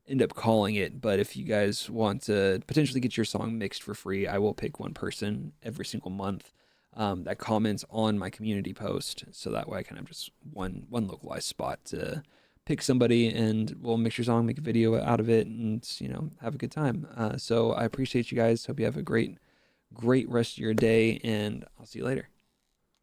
end up calling it, but if you guys want to potentially get your song mixed for free, I will pick one person every single month that comments on my community post. So that way I kind of just one localized spot to pick somebody, and we'll mix your song, make a video out of it, and, you know, have a good time. So I appreciate you guys. Hope you have a great rest of your day, and I'll see you later.